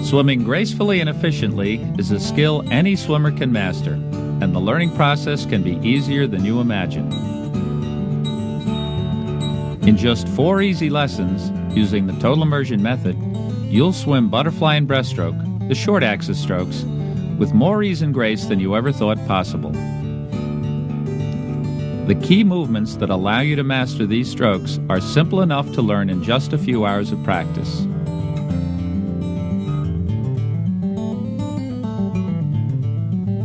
Swimming gracefully and efficiently is a skill any swimmer can master, and the learning process can be easier than you imagine. In just 4 easy lessons, using the total immersion method, you'll swim butterfly and breaststroke, the short axis strokes, with more ease and grace than you ever thought possible. The key movements that allow you to master these strokes are simple enough to learn in just a few hours of practice.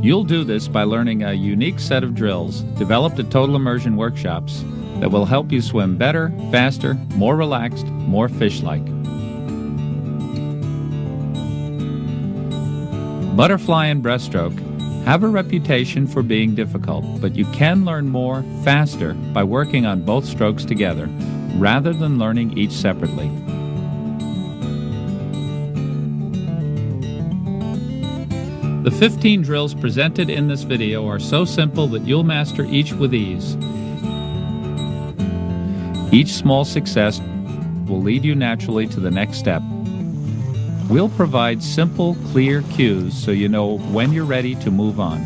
You'll do this by learning a unique set of drills developed at Total Immersion workshops that will help you swim better, faster, more relaxed, more fish-like. Butterfly and breaststroke have a reputation for being difficult, but you can learn more faster by working on both strokes together, rather than learning each separately. The 15 drills presented in this video are so simple that you'll master each with ease. Each small success will lead you naturally to the next step. We'll provide simple, clear cues so you know when you're ready to move on.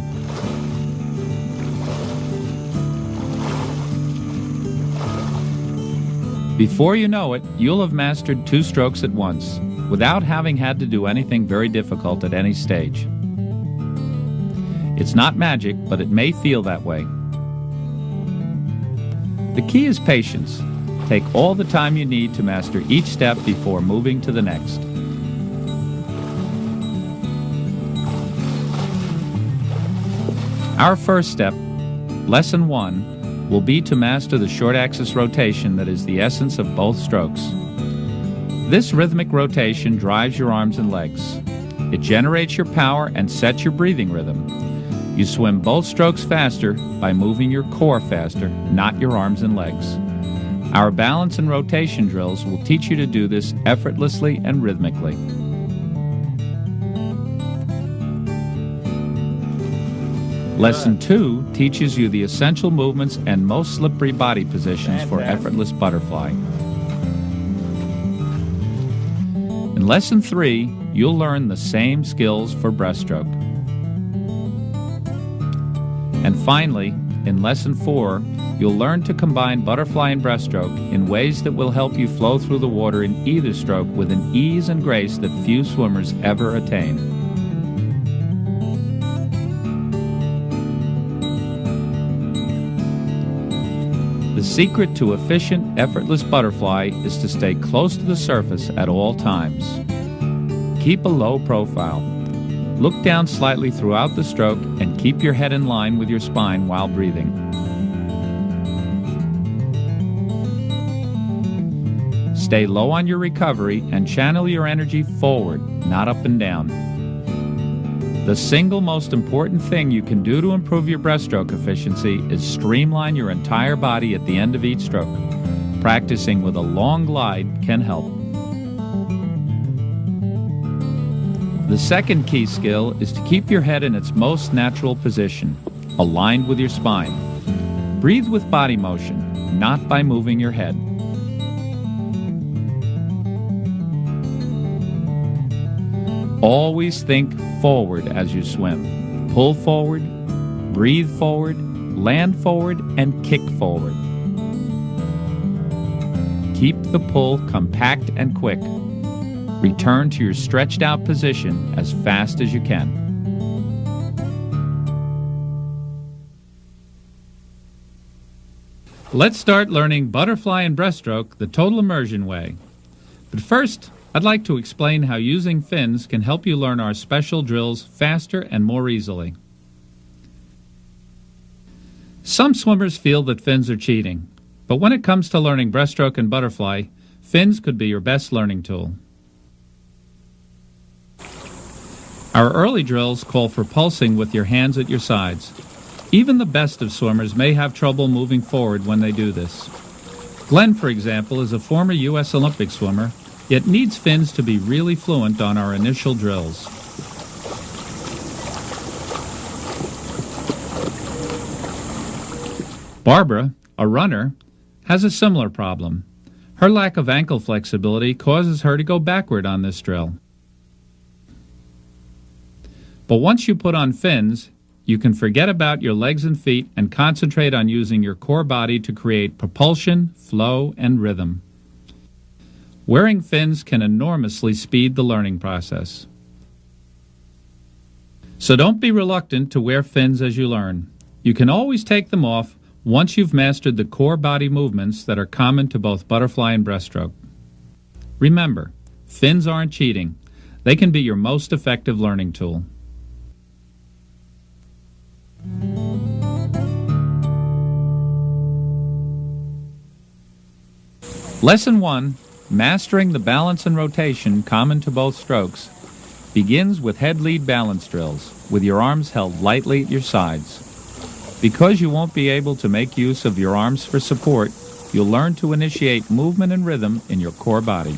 Before you know it, you'll have mastered 2 strokes at once, without having had to do anything very difficult at any stage. It's not magic, but it may feel that way. The key is patience. Take all the time you need to master each step before moving to the next. Our first step, Lesson 1, will be to master the short axis rotation that is the essence of both strokes. This rhythmic rotation drives your arms and legs. It generates your power and sets your breathing rhythm. You swim both strokes faster by moving your core faster, not your arms and legs. Our balance and rotation drills will teach you to do this effortlessly and rhythmically. Lesson 2 teaches you the essential movements and most slippery body positions for effortless butterfly. In Lesson 3, you'll learn the same skills for breaststroke. And finally, in Lesson 4, you'll learn to combine butterfly and breaststroke in ways that will help you flow through the water in either stroke with an ease and grace that few swimmers ever attain. The secret to efficient, effortless butterfly is to stay close to the surface at all times. Keep a low profile. Look down slightly throughout the stroke and keep your head in line with your spine while breathing. Stay low on your recovery and channel your energy forward, not up and down. The single most important thing you can do to improve your breaststroke efficiency is streamline your entire body at the end of each stroke. Practicing with a long glide can help. The second key skill is to keep your head in its most natural position, aligned with your spine. Breathe with body motion, not by moving your head. Always think forward as you swim. Pull forward, breathe forward, land forward, and kick forward. Keep the pull compact and quick. Return to your stretched out position as fast as you can. Let's start learning butterfly and breaststroke the total immersion way. But first, I'd like to explain how using fins can help you learn our special drills faster and more easily. Some swimmers feel that fins are cheating, but when it comes to learning breaststroke and butterfly, fins could be your best learning tool. Our early drills call for pulsing with your hands at your sides. Even the best of swimmers may have trouble moving forward when they do this. Glenn, for example, is a former U.S. Olympic swimmer, yet needs fins to be really fluent on our initial drills. Barbara, a runner, has a similar problem. Her lack of ankle flexibility causes her to go backward on this drill. But once you put on fins, you can forget about your legs and feet and concentrate on using your core body to create propulsion, flow, and rhythm. Wearing fins can enormously speed the learning process. So don't be reluctant to wear fins as you learn. You can always take them off once you've mastered the core body movements that are common to both butterfly and breaststroke. Remember, fins aren't cheating. They can be your most effective learning tool. Lesson 1, Mastering the Balance and Rotation Common to Both Strokes, begins with head-lead balance drills, with your arms held lightly at your sides. Because you won't be able to make use of your arms for support, you'll learn to initiate movement and rhythm in your core body.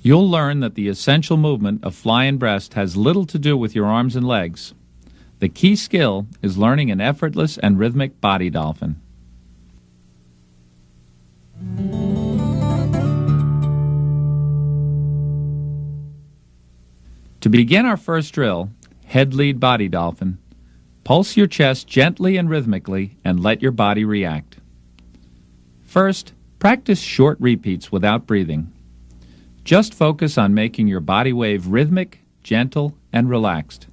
You'll learn that the essential movement of fly and breast has little to do with your arms and legs. The key skill is learning an effortless and rhythmic body dolphin. To begin our first drill, head-lead body dolphin, pulse your chest gently and rhythmically and let your body react. First, practice short repeats without breathing. Just focus on making your body wave rhythmic, gentle, and relaxed.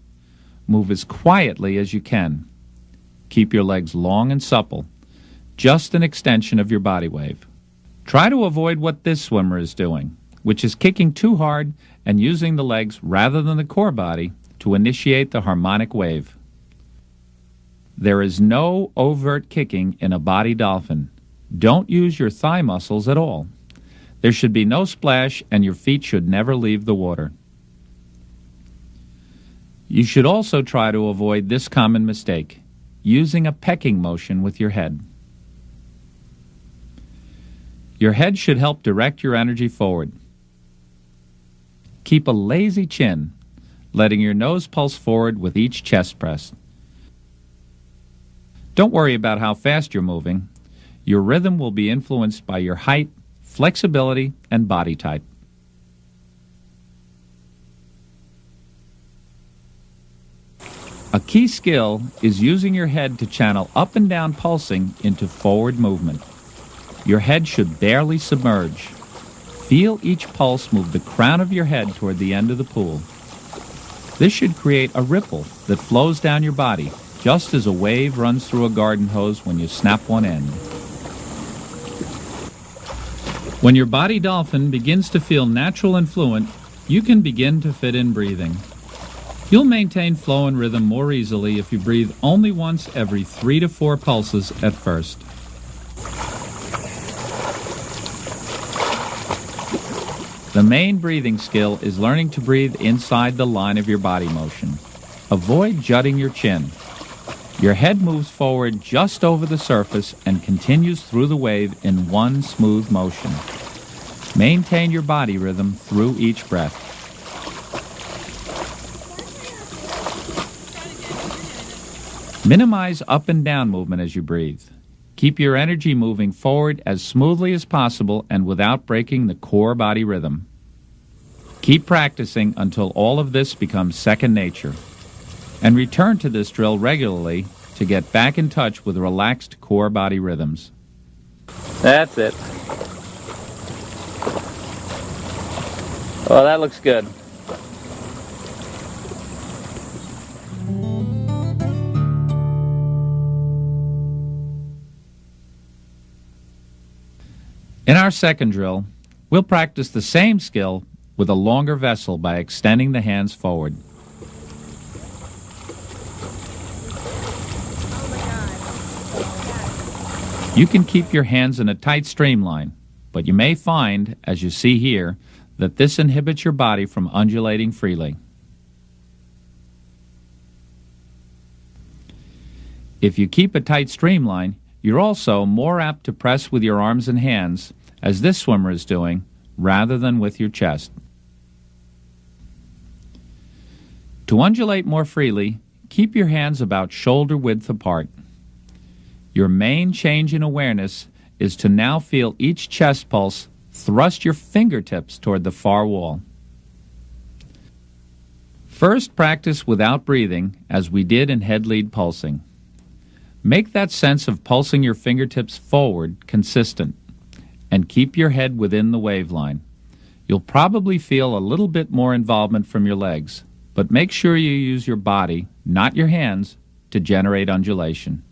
Move as quietly as you can. Keep your legs long and supple, just an extension of your body wave. Try to avoid what this swimmer is doing, which is kicking too hard and using the legs rather than the core body to initiate the harmonic wave. There is no overt kicking in a body dolphin. Don't use your thigh muscles at all. There should be no splash and your feet should never leave the water. You should also try to avoid this common mistake, using a pecking motion with your head. Your head should help direct your energy forward. Keep a lazy chin, letting your nose pulse forward with each chest press. Don't worry about how fast you're moving. Your rhythm will be influenced by your height, flexibility, and body type. A key skill is using your head to channel up and down pulsing into forward movement. Your head should barely submerge. Feel each pulse move the crown of your head toward the end of the pool. This should create a ripple that flows down your body, just as a wave runs through a garden hose when you snap one end. When your body dolphin begins to feel natural and fluent, you can begin to fit in breathing. You'll maintain flow and rhythm more easily if you breathe only once every 3 to 4 pulses at first. The main breathing skill is learning to breathe inside the line of your body motion. Avoid jutting your chin. Your head moves forward just over the surface and continues through the wave in one smooth motion. Maintain your body rhythm through each breath. Minimize up and down movement as you breathe. Keep your energy moving forward as smoothly as possible and without breaking the core body rhythm. Keep practicing until all of this becomes second nature. And return to this drill regularly to get back in touch with relaxed core body rhythms. That's it. Well, that looks good. In our second drill, we'll practice the same skill with a longer vessel by extending the hands forward. You can keep your hands in a tight streamline, but you may find, as you see here, that this inhibits your body from undulating freely. If you keep a tight streamline, you're also more apt to press with your arms and hands, as this swimmer is doing, rather than with your chest. To undulate more freely, keep your hands about shoulder width apart. Your main change in awareness is to now feel each chest pulse thrust your fingertips toward the far wall. First, practice without breathing, as we did in head lead pulsing. Make that sense of pulsing your fingertips forward consistent, and keep your head within the waveline. You'll probably feel a little bit more involvement from your legs, but make sure you use your body, not your hands, to generate undulation.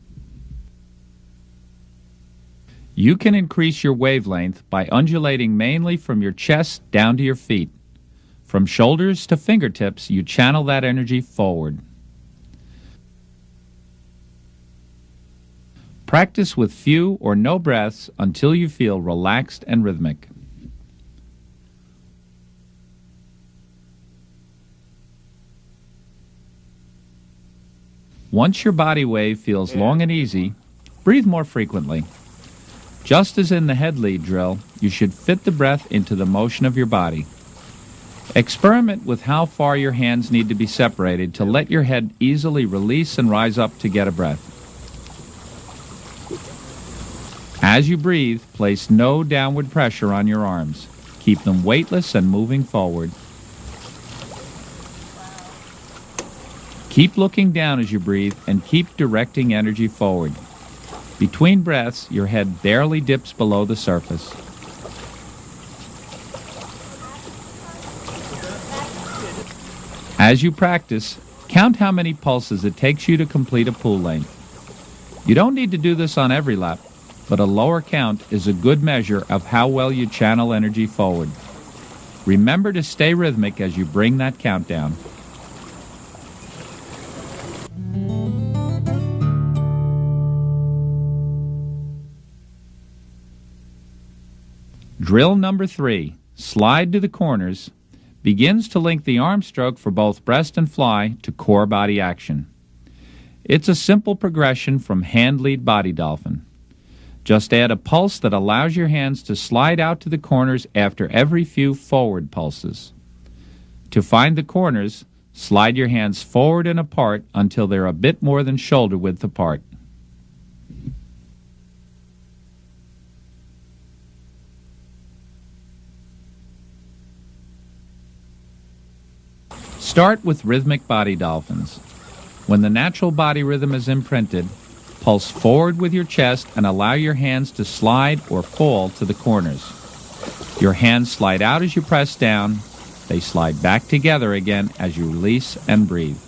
You can increase your wavelength by undulating mainly from your chest down to your feet. From shoulders to fingertips, you channel that energy forward. Practice with few or no breaths until you feel relaxed and rhythmic. Once your body wave feels long and easy, breathe more frequently. Just as in the head lead drill, you should fit the breath into the motion of your body. Experiment with how far your hands need to be separated to let your head easily release and rise up to get a breath. As you breathe, place no downward pressure on your arms. Keep them weightless and moving forward. Keep looking down as you breathe and keep directing energy forward. Between breaths, your head barely dips below the surface. As you practice, count how many pulses it takes you to complete a pool length. You don't need to do this on every lap, but a lower count is a good measure of how well you channel energy forward. Remember to stay rhythmic as you bring that count down. Drill number 3, slide to the corners, begins to link the arm stroke for both breast and fly to core body action. It's a simple progression from hand lead body dolphin. Just add a pulse that allows your hands to slide out to the corners after every few forward pulses. To find the corners, slide your hands forward and apart until they're a bit more than shoulder width apart. Start with rhythmic body dolphins. When the natural body rhythm is imprinted, pulse forward with your chest and allow your hands to slide or fall to the corners. Your hands slide out as you press down. They slide back together again as you release and breathe.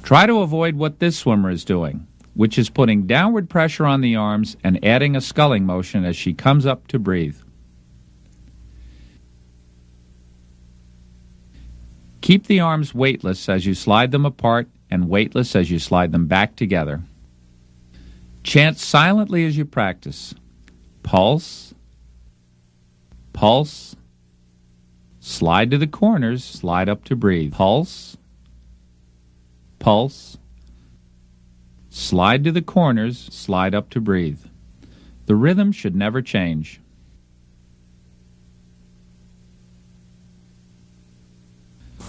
Try to avoid what this swimmer is doing, which is putting downward pressure on the arms and adding a sculling motion as she comes up to breathe. Keep the arms weightless as you slide them apart and weightless as you slide them back together. Chant silently as you practice. Pulse, pulse, slide to the corners, slide up to breathe. Pulse, pulse, slide to the corners, slide up to breathe. The rhythm should never change.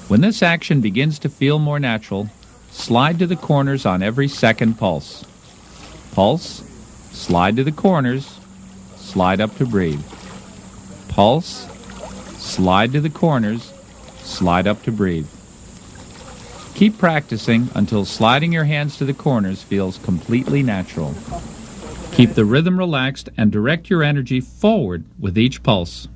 When this action begins to feel more natural, slide to the corners on every second pulse. Pulse, slide to the corners, slide up to breathe. Pulse, slide to the corners, slide up to breathe. Keep practicing until sliding your hands to the corners feels completely natural. Keep the rhythm relaxed and direct your energy forward with each pulse.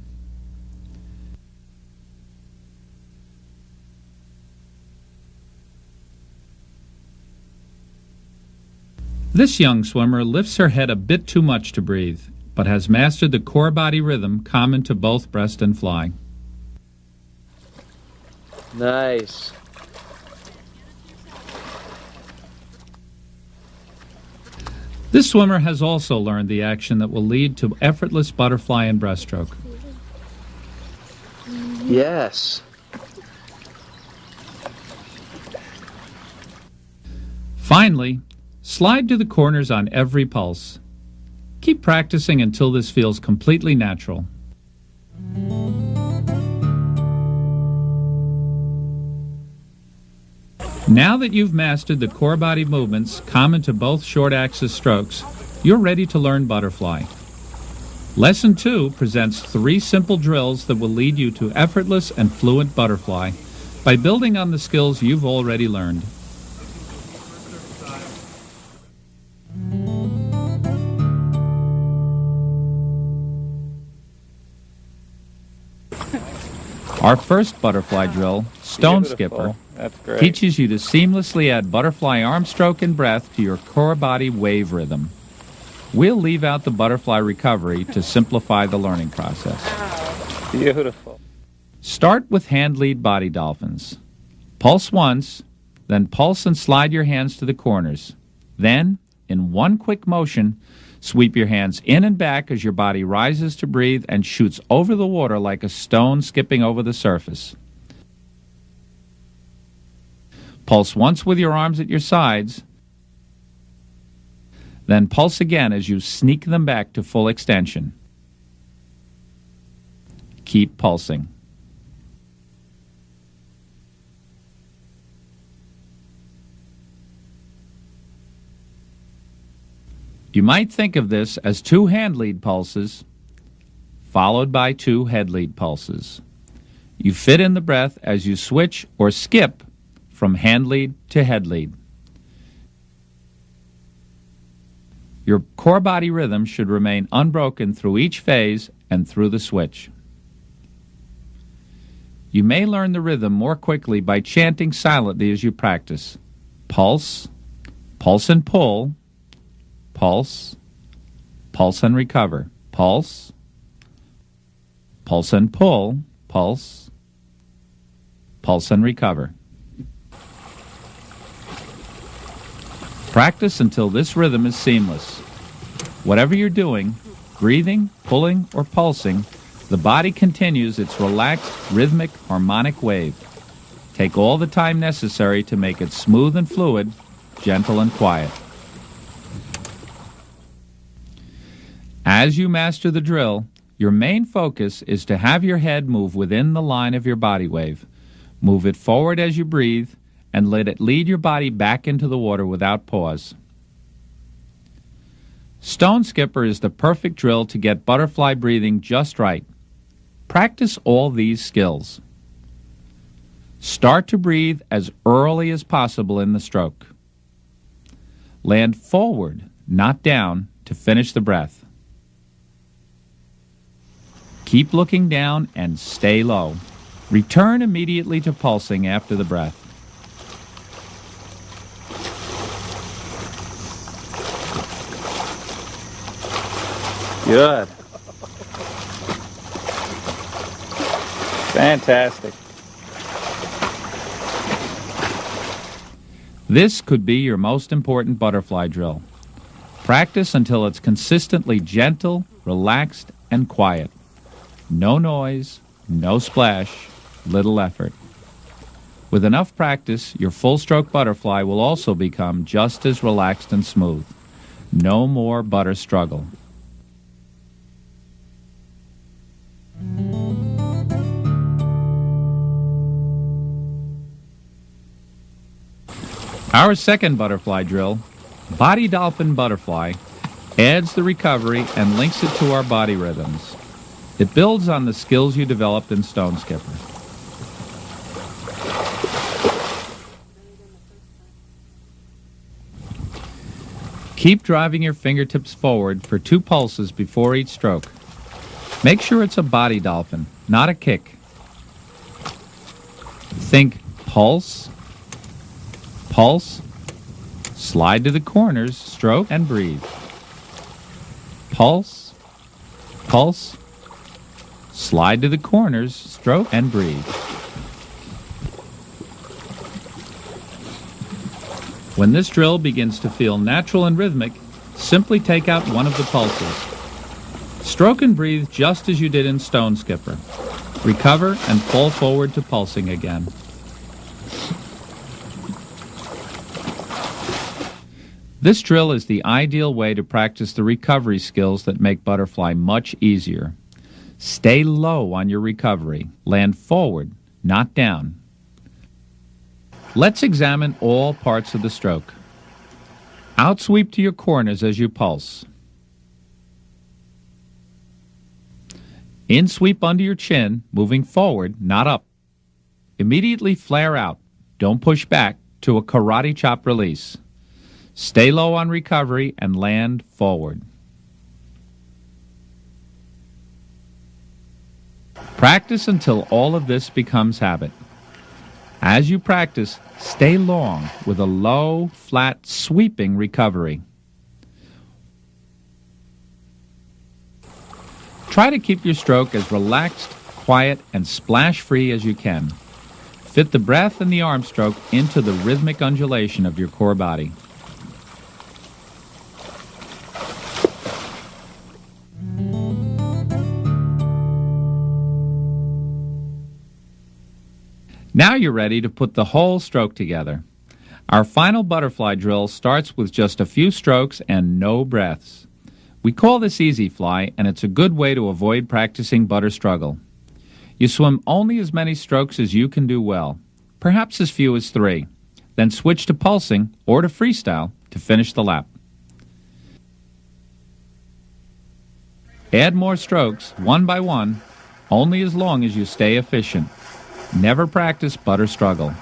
This young swimmer lifts her head a bit too much to breathe, but has mastered the core body rhythm common to both breast and fly. Nice. This swimmer has also learned the action that will lead to effortless butterfly and breaststroke. Yes. Finally, slide to the corners on every pulse. Keep practicing until this feels completely natural. Now that you've mastered the core body movements common to both short axis strokes, you're ready to learn butterfly. Lesson 2 presents 3 simple drills that will lead you to effortless and fluent butterfly by building on the skills you've already learned. Our first butterfly drill, Stone Skipper, teaches you to seamlessly add butterfly arm stroke and breath to your core body wave rhythm. We'll leave out the butterfly recovery to simplify the learning process. Beautiful. Start with hand lead body dolphins. Pulse once, then pulse and slide your hands to the corners. Then, in one quick motion, sweep your hands in and back as your body rises to breathe and shoots over the water like a stone skipping over the surface. Pulse once with your arms at your sides, then pulse again as you sneak them back to full extension. Keep pulsing. You might think of this as 2 hand lead pulses, followed by 2 head lead pulses. You fit in the breath as you switch or skip from hand lead to head lead. Your core body rhythm should remain unbroken through each phase and through the switch. You may learn the rhythm more quickly by chanting silently as you practice. Pulse, pulse and pull, pulse, pulse and recover, pulse, pulse and pull, pulse, pulse and recover. Practice until this rhythm is seamless. Whatever you're doing, breathing, pulling, or pulsing, the body continues its relaxed, rhythmic, harmonic wave. Take all the time necessary to make it smooth and fluid, gentle and quiet. As you master the drill, your main focus is to have your head move within the line of your body wave. Move it forward as you breathe, and let it lead your body back into the water without pause. Stone Skipper is the perfect drill to get butterfly breathing just right. Practice all these skills. Start to breathe as early as possible in the stroke. Land forward, not down, to finish the breath. Keep looking down and stay low. Return immediately to pulsing after the breath. Good. Fantastic. This could be your most important butterfly drill. Practice until it's consistently gentle, relaxed, and quiet. No noise, no splash, little effort. With enough practice, your full-stroke butterfly will also become just as relaxed and smooth. No more butter struggle. Our second butterfly drill, Body Dolphin Butterfly, adds the recovery and links it to our body rhythms. It builds on the skills you developed in Stone Skipper. Keep driving your fingertips forward for 2 pulses before each stroke. Make sure it's a body dolphin, not a kick. Think pulse, pulse, slide to the corners, stroke, and breathe. Pulse, pulse, slide to the corners, stroke, and breathe. When this drill begins to feel natural and rhythmic, simply take out one of the pulses. Stroke and breathe just as you did in Stone Skipper. Recover and fall forward to pulsing again. This drill is the ideal way to practice the recovery skills that make butterfly much easier. Stay low on your recovery. Land forward, not down. Let's examine all parts of the stroke. Outsweep to your corners as you pulse. In sweep under your chin, moving forward, not up. Immediately flare out. Don't push back to a karate chop release. Stay low on recovery and land forward. Practice until all of this becomes habit. As you practice, stay long with a low, flat, sweeping recovery. Try to keep your stroke as relaxed, quiet, and splash-free as you can. Fit the breath and the arm stroke into the rhythmic undulation of your core body. Now you're ready to put the whole stroke together. Our final butterfly drill starts with just a few strokes and no breaths. We call this easy fly, and it's a good way to avoid practicing butter struggle. You swim only as many strokes as you can do well, perhaps as few as 3. Then switch to pulsing or to freestyle to finish the lap. Add more strokes, one by one, only as long as you stay efficient. Never practice butter struggle.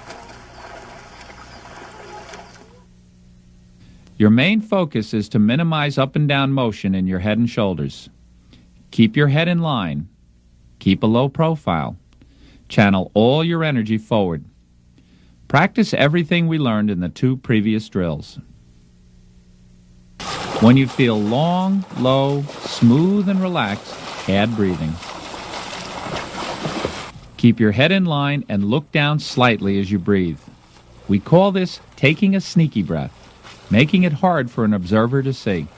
Your main focus is to minimize up and down motion in your head and shoulders. Keep your head in line. Keep a low profile. Channel all your energy forward. Practice everything we learned in the 2 previous drills. When you feel long, low, smooth, and relaxed, add breathing. Keep your head in line and look down slightly as you breathe. We call this taking a sneaky breath, making it hard for an observer to see.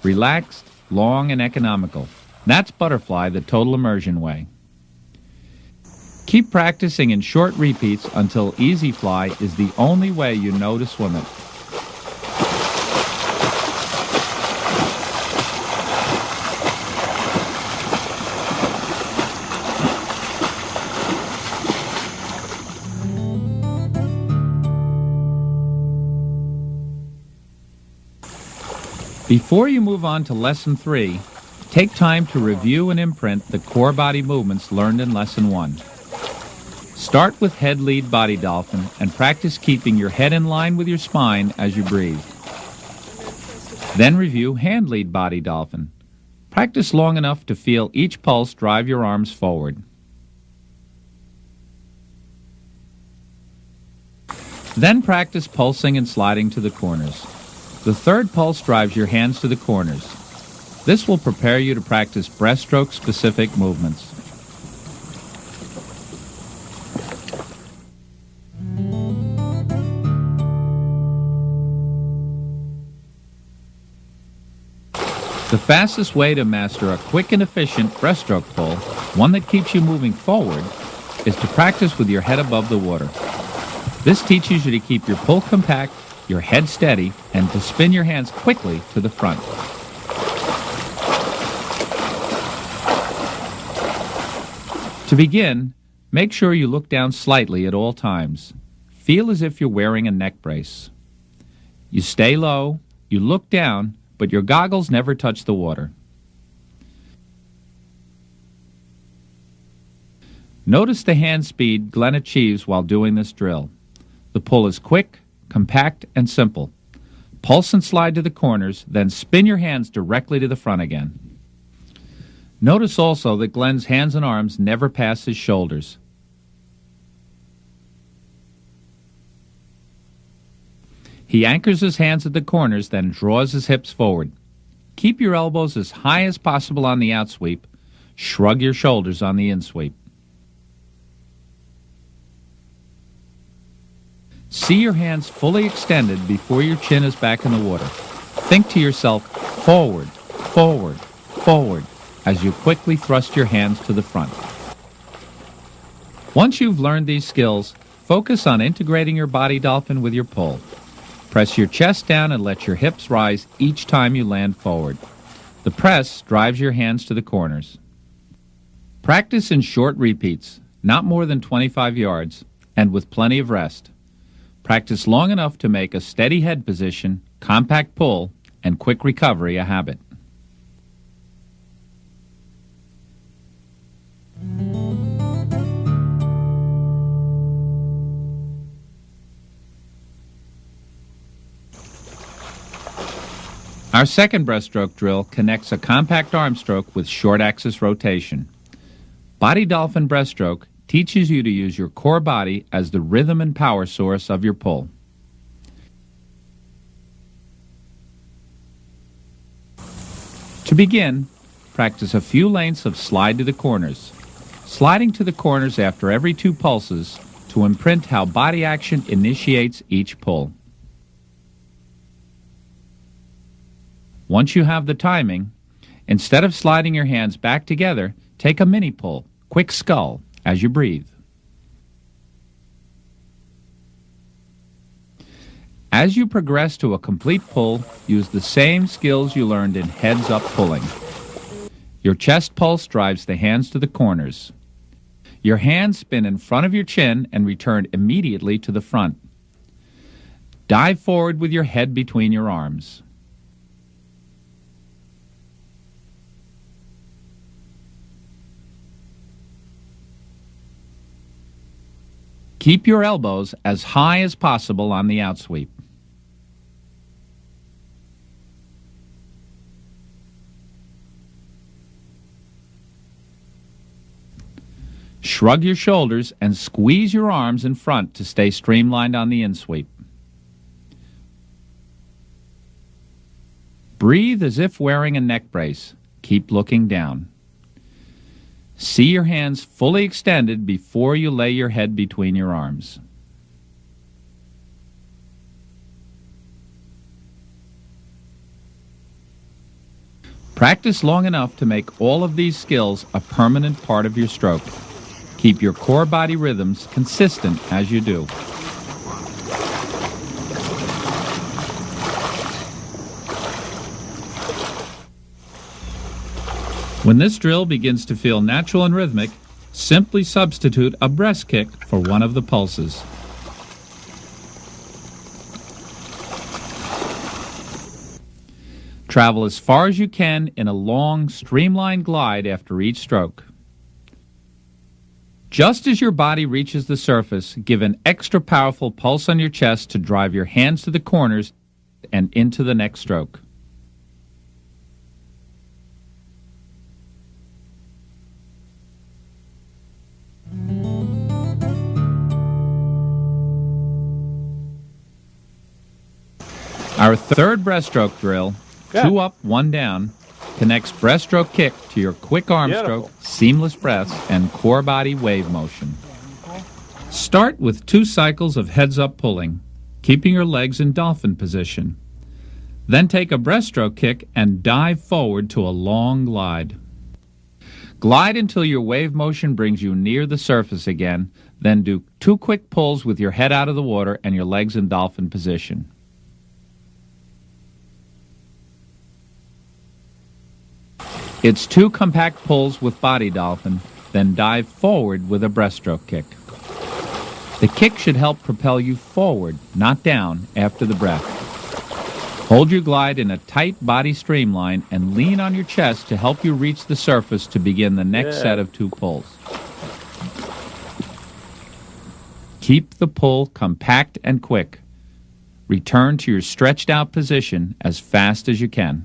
Relaxed, long, and economical. That's butterfly the total immersion way. Keep practicing in short repeats until easy fly is the only way you know to swim it. Before you move on to Lesson 3, take time to review and imprint the core body movements learned in Lesson 1. Start with head lead body dolphin and practice keeping your head in line with your spine as you breathe. Then review hand lead body dolphin. Practice long enough to feel each pulse drive your arms forward. Then practice pulsing and sliding to the corners. The 3rd pulse drives your hands to the corners. This will prepare you to practice breaststroke-specific movements. The fastest way to master a quick and efficient breaststroke pull, one that keeps you moving forward, is to practice with your head above the water. This teaches you to keep your pull compact, your head steady, and to spin your hands quickly to the front. To begin, make sure you look down slightly at all times. Feel as if you're wearing a neck brace. You stay low, you look down, but your goggles never touch the water. Notice the hand speed Glenn achieves while doing this drill. The pull is quick, compact, and simple. Pulse and slide to the corners, then spin your hands directly to the front again. Notice also that Glenn's hands and arms never pass his shoulders. He anchors his hands at the corners, then draws his hips forward. Keep your elbows as high as possible on the outsweep. Shrug your shoulders on the insweep. See your hands fully extended before your chin is back in the water. Think to yourself, forward, forward, forward, as you quickly thrust your hands to the front. Once you've learned these skills, focus on integrating your body dolphin with your pull. Press your chest down and let your hips rise each time you land forward. The press drives your hands to the corners. Practice in short repeats, not more than 25 yards, and with plenty of rest. Practice long enough to make a steady head position, compact pull, and quick recovery a habit. Our second breaststroke drill connects a compact arm stroke with short axis rotation. Body dolphin breaststroke teaches you to use your core body as the rhythm and power source of your pull. To begin, practice a few lengths of slide to the corners, sliding to the corners after every 2 pulses to imprint how body action initiates each pull. Once you have the timing, instead of sliding your hands back together, take a mini pull, quick skull, as you breathe. As you progress to a complete pull, use the same skills you learned in heads-up pulling. Your chest pulse drives the hands to the corners. Your hands spin in front of your chin and return immediately to the front. Dive forward with your head between your arms. Keep your elbows as high as possible on the outsweep. Shrug your shoulders and squeeze your arms in front to stay streamlined on the insweep. Breathe as if wearing a neck brace. Keep looking down. See your hands fully extended before you lay your head between your arms. Practice long enough to make all of these skills a permanent part of your stroke. Keep your core body rhythms consistent as you do. When this drill begins to feel natural and rhythmic, simply substitute a breast kick for one of the pulses. Travel as far as you can in a long, streamlined glide after each stroke. Just as your body reaches the surface, give an extra powerful pulse on your chest to drive your hands to the corners and into the next stroke. Our third breaststroke drill, 2 up, 1 down, connects breaststroke kick to your quick arm stroke, seamless breaths, and core body wave motion. Start with 2 cycles of heads-up pulling, keeping your legs in dolphin position. Then take a breaststroke kick and dive forward to a long glide. Glide until your wave motion brings you near the surface again, then do 2 quick pulls with your head out of the water and your legs in dolphin position. It's 2 compact pulls with body dolphin, then dive forward with a breaststroke kick. The kick should help propel you forward, not down, after the breath. Hold your glide in a tight body streamline and lean on your chest to help you reach the surface to begin the next set of 2 pulls. Keep the pull compact and quick. Return to your stretched out position as fast as you can.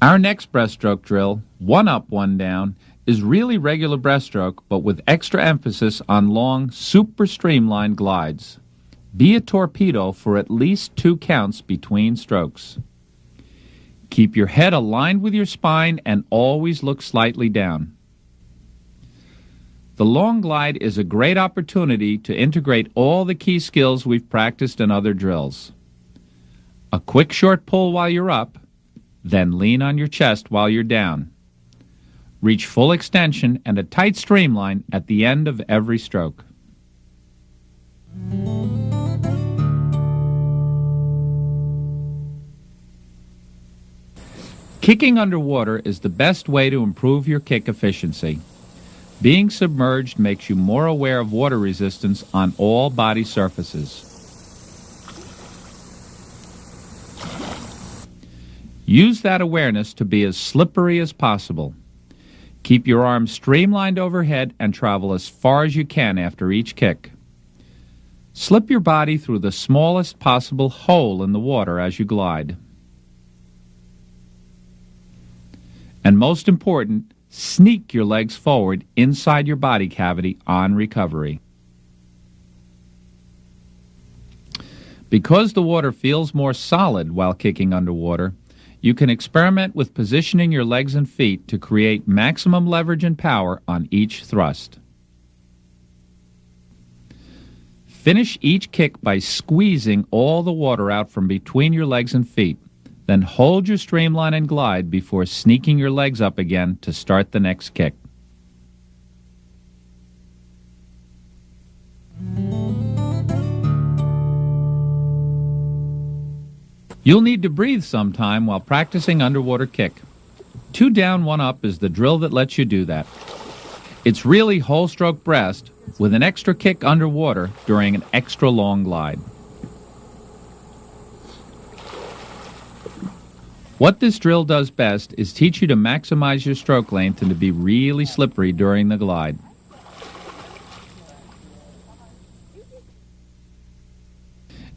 Our next breaststroke drill, 1 up, 1 down, is really regular breaststroke but with extra emphasis on long, super streamlined glides. Be a torpedo for at least 2 counts between strokes. Keep your head aligned with your spine and always look slightly down. The long glide is a great opportunity to integrate all the key skills we've practiced in other drills. A quick short pull while you're up, then lean on your chest while you're down. Reach full extension and a tight streamline at the end of every stroke. Kicking underwater is the best way to improve your kick efficiency. Being submerged makes you more aware of water resistance on all body surfaces. Use that awareness to be as slippery as possible. Keep your arms streamlined overhead and travel as far as you can after each kick. Slip your body through the smallest possible hole in the water as you glide. And most important, sneak your legs forward inside your body cavity on recovery. Because the water feels more solid while kicking underwater, you can experiment with positioning your legs and feet to create maximum leverage and power on each thrust. Finish each kick by squeezing all the water out from between your legs and feet. Then hold your streamline and glide before sneaking your legs up again to start the next kick. You'll need to breathe sometime while practicing underwater kick. 2 down, 1 up is the drill that lets you do that. It's really whole stroke breast with an extra kick underwater during an extra long glide. What this drill does best is teach you to maximize your stroke length and to be really slippery during the glide.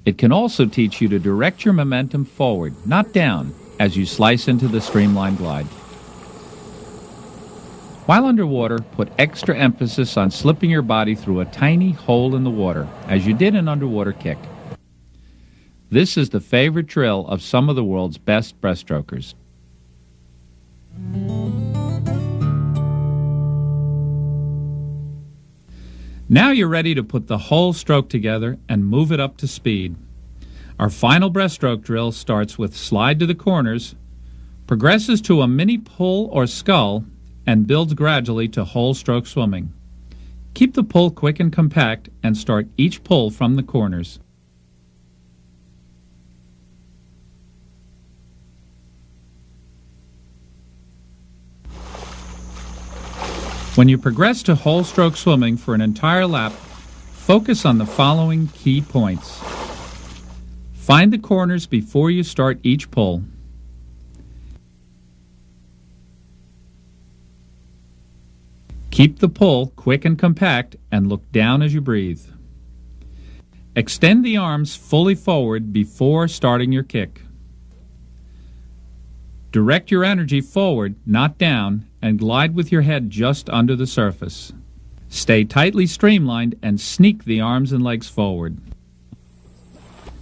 It can also teach you to direct your momentum forward, not down, as you slice into the streamlined glide. While underwater, put extra emphasis on slipping your body through a tiny hole in the water, as you did in underwater kick. This is the favorite drill of some of the world's best breaststrokers. Now you're ready to put the whole stroke together and move it up to speed. Our final breaststroke drill starts with slide to the corners, progresses to a mini pull or scull, and builds gradually to whole stroke swimming. Keep the pull quick and compact and start each pull from the corners. When you progress to whole stroke swimming for an entire lap, focus on the following key points. Find the corners before you start each pull. Keep the pull quick and compact and look down as you breathe. Extend the arms fully forward before starting your kick. Direct your energy forward, not down, and glide with your head just under the surface. Stay tightly streamlined and sneak the arms and legs forward.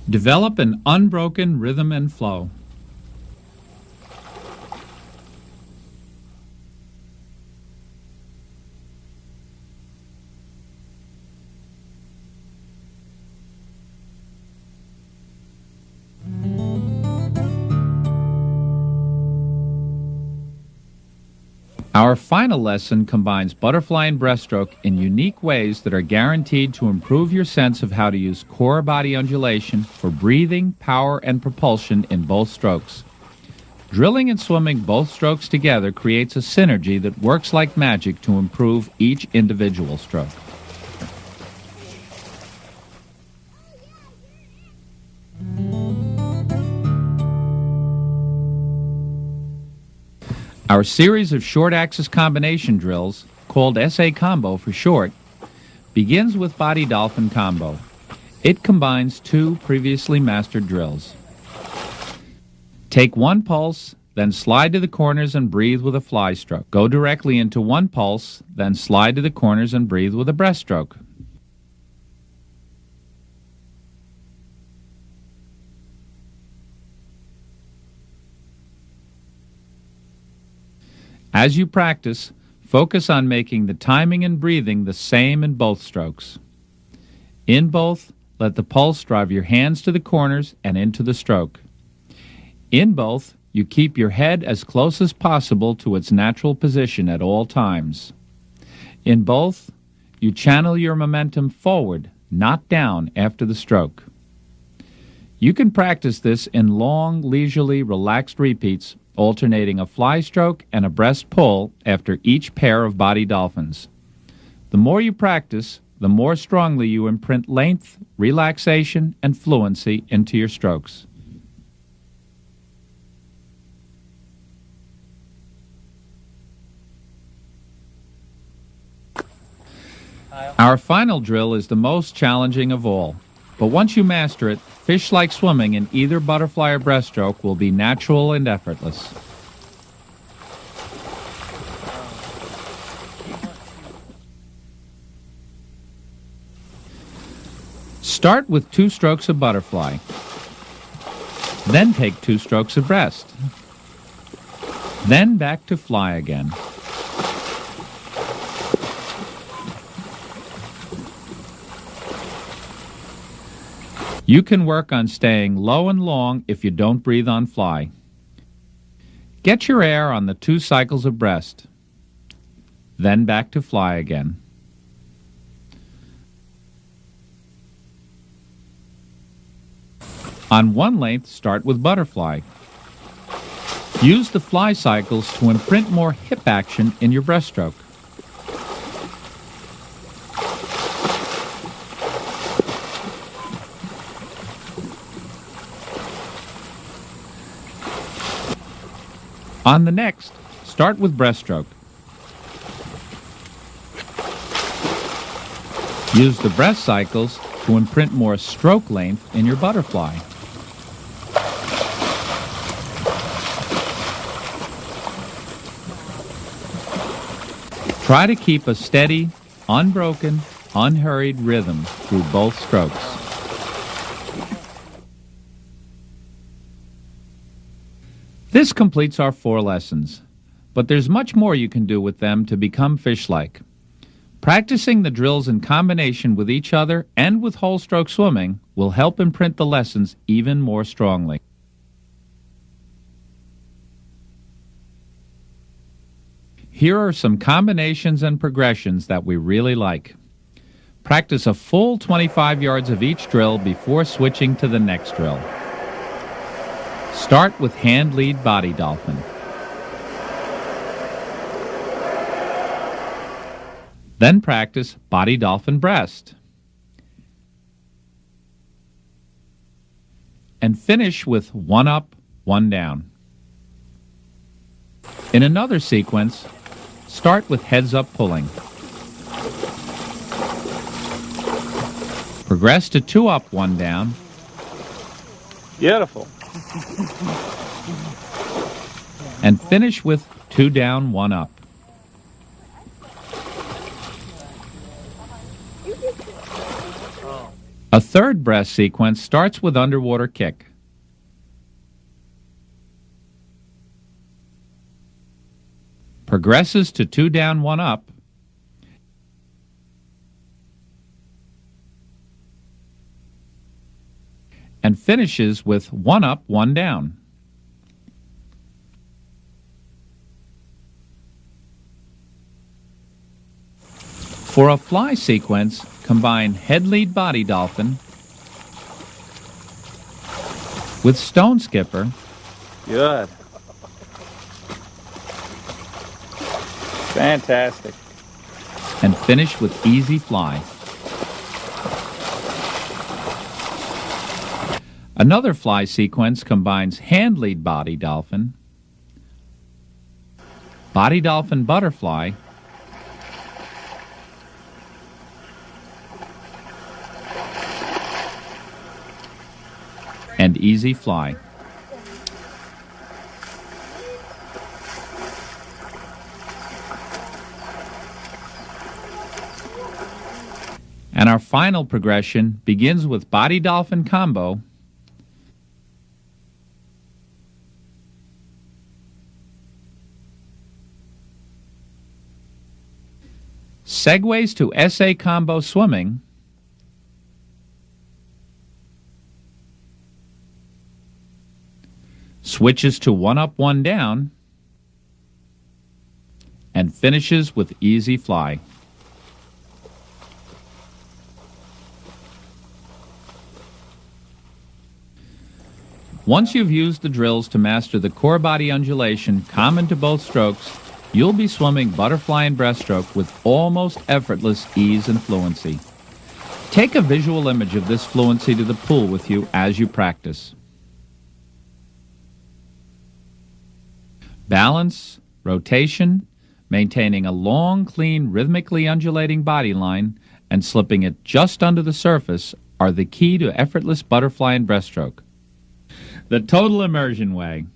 Develop an unbroken rhythm and flow. Our final lesson combines butterfly and breaststroke in unique ways that are guaranteed to improve your sense of how to use core body undulation for breathing, power, and propulsion in both strokes. Drilling and swimming both strokes together creates a synergy that works like magic to improve each individual stroke. Our series of short-axis combination drills, called SA Combo for short, begins with Body Dolphin Combo. It combines 2 previously mastered drills. Take 1 pulse, then slide to the corners and breathe with a fly stroke. Go directly into 1 pulse, then slide to the corners and breathe with a breaststroke. As you practice, focus on making the timing and breathing the same in both strokes. In both, let the pulse drive your hands to the corners and into the stroke. In both, you keep your head as close as possible to its natural position at all times. In both, you channel your momentum forward, not down after the stroke. You can practice this in long, leisurely, relaxed repeats, alternating a fly stroke and a breast pull after each pair of body dolphins. The more you practice, the more strongly you imprint length, relaxation, and fluency into your strokes. Our final drill is the most challenging of all, but once you master it, fish like swimming in either butterfly or breaststroke will be natural and effortless. Start with 2 strokes of butterfly. Then take 2 strokes of breast. Then back to fly again. You can work on staying low and long if you don't breathe on fly. Get your air on the 2 cycles of breast. Then back to fly again. On one length, start with butterfly. Use the fly cycles to imprint more hip action in your breaststroke. On the next, start with breaststroke. Use the breast cycles to imprint more stroke length in your butterfly. Try to keep a steady, unbroken, unhurried rhythm through both strokes. This completes our 4 lessons, but there's much more you can do with them to become fish-like. Practicing the drills in combination with each other and with whole stroke swimming will help imprint the lessons even more strongly. Here are some combinations and progressions that we really like. Practice a full 25 yards of each drill before switching to the next drill. Start with hand lead body dolphin. Then practice body dolphin breast. And finish with 1 up, 1 down. In another sequence, start with heads up pulling. Progress to 2 up, 1 down. Beautiful. And finish with 2 down, 1 up. A third breast sequence starts with underwater kick. Progresses to 2 down, 1 up. And finishes with 1 up, 1 down. For a fly sequence, combine head lead body dolphin with stone skipper. Good. Fantastic. And finish with easy fly. Another fly sequence combines hand lead body dolphin, body dolphin butterfly, and easy fly. And our final progression begins with body dolphin combo, segues to SA combo swimming, switches to 1 up, 1 down, and finishes with easy fly. Once you've used the drills to master the core body undulation common to both strokes, you'll be swimming butterfly and breaststroke with almost effortless ease and fluency. Take a visual image of this fluency to the pool with you as you practice. Balance, rotation, maintaining a long, clean, rhythmically undulating body line, and slipping it just under the surface are the key to effortless butterfly and breaststroke. The total immersion way.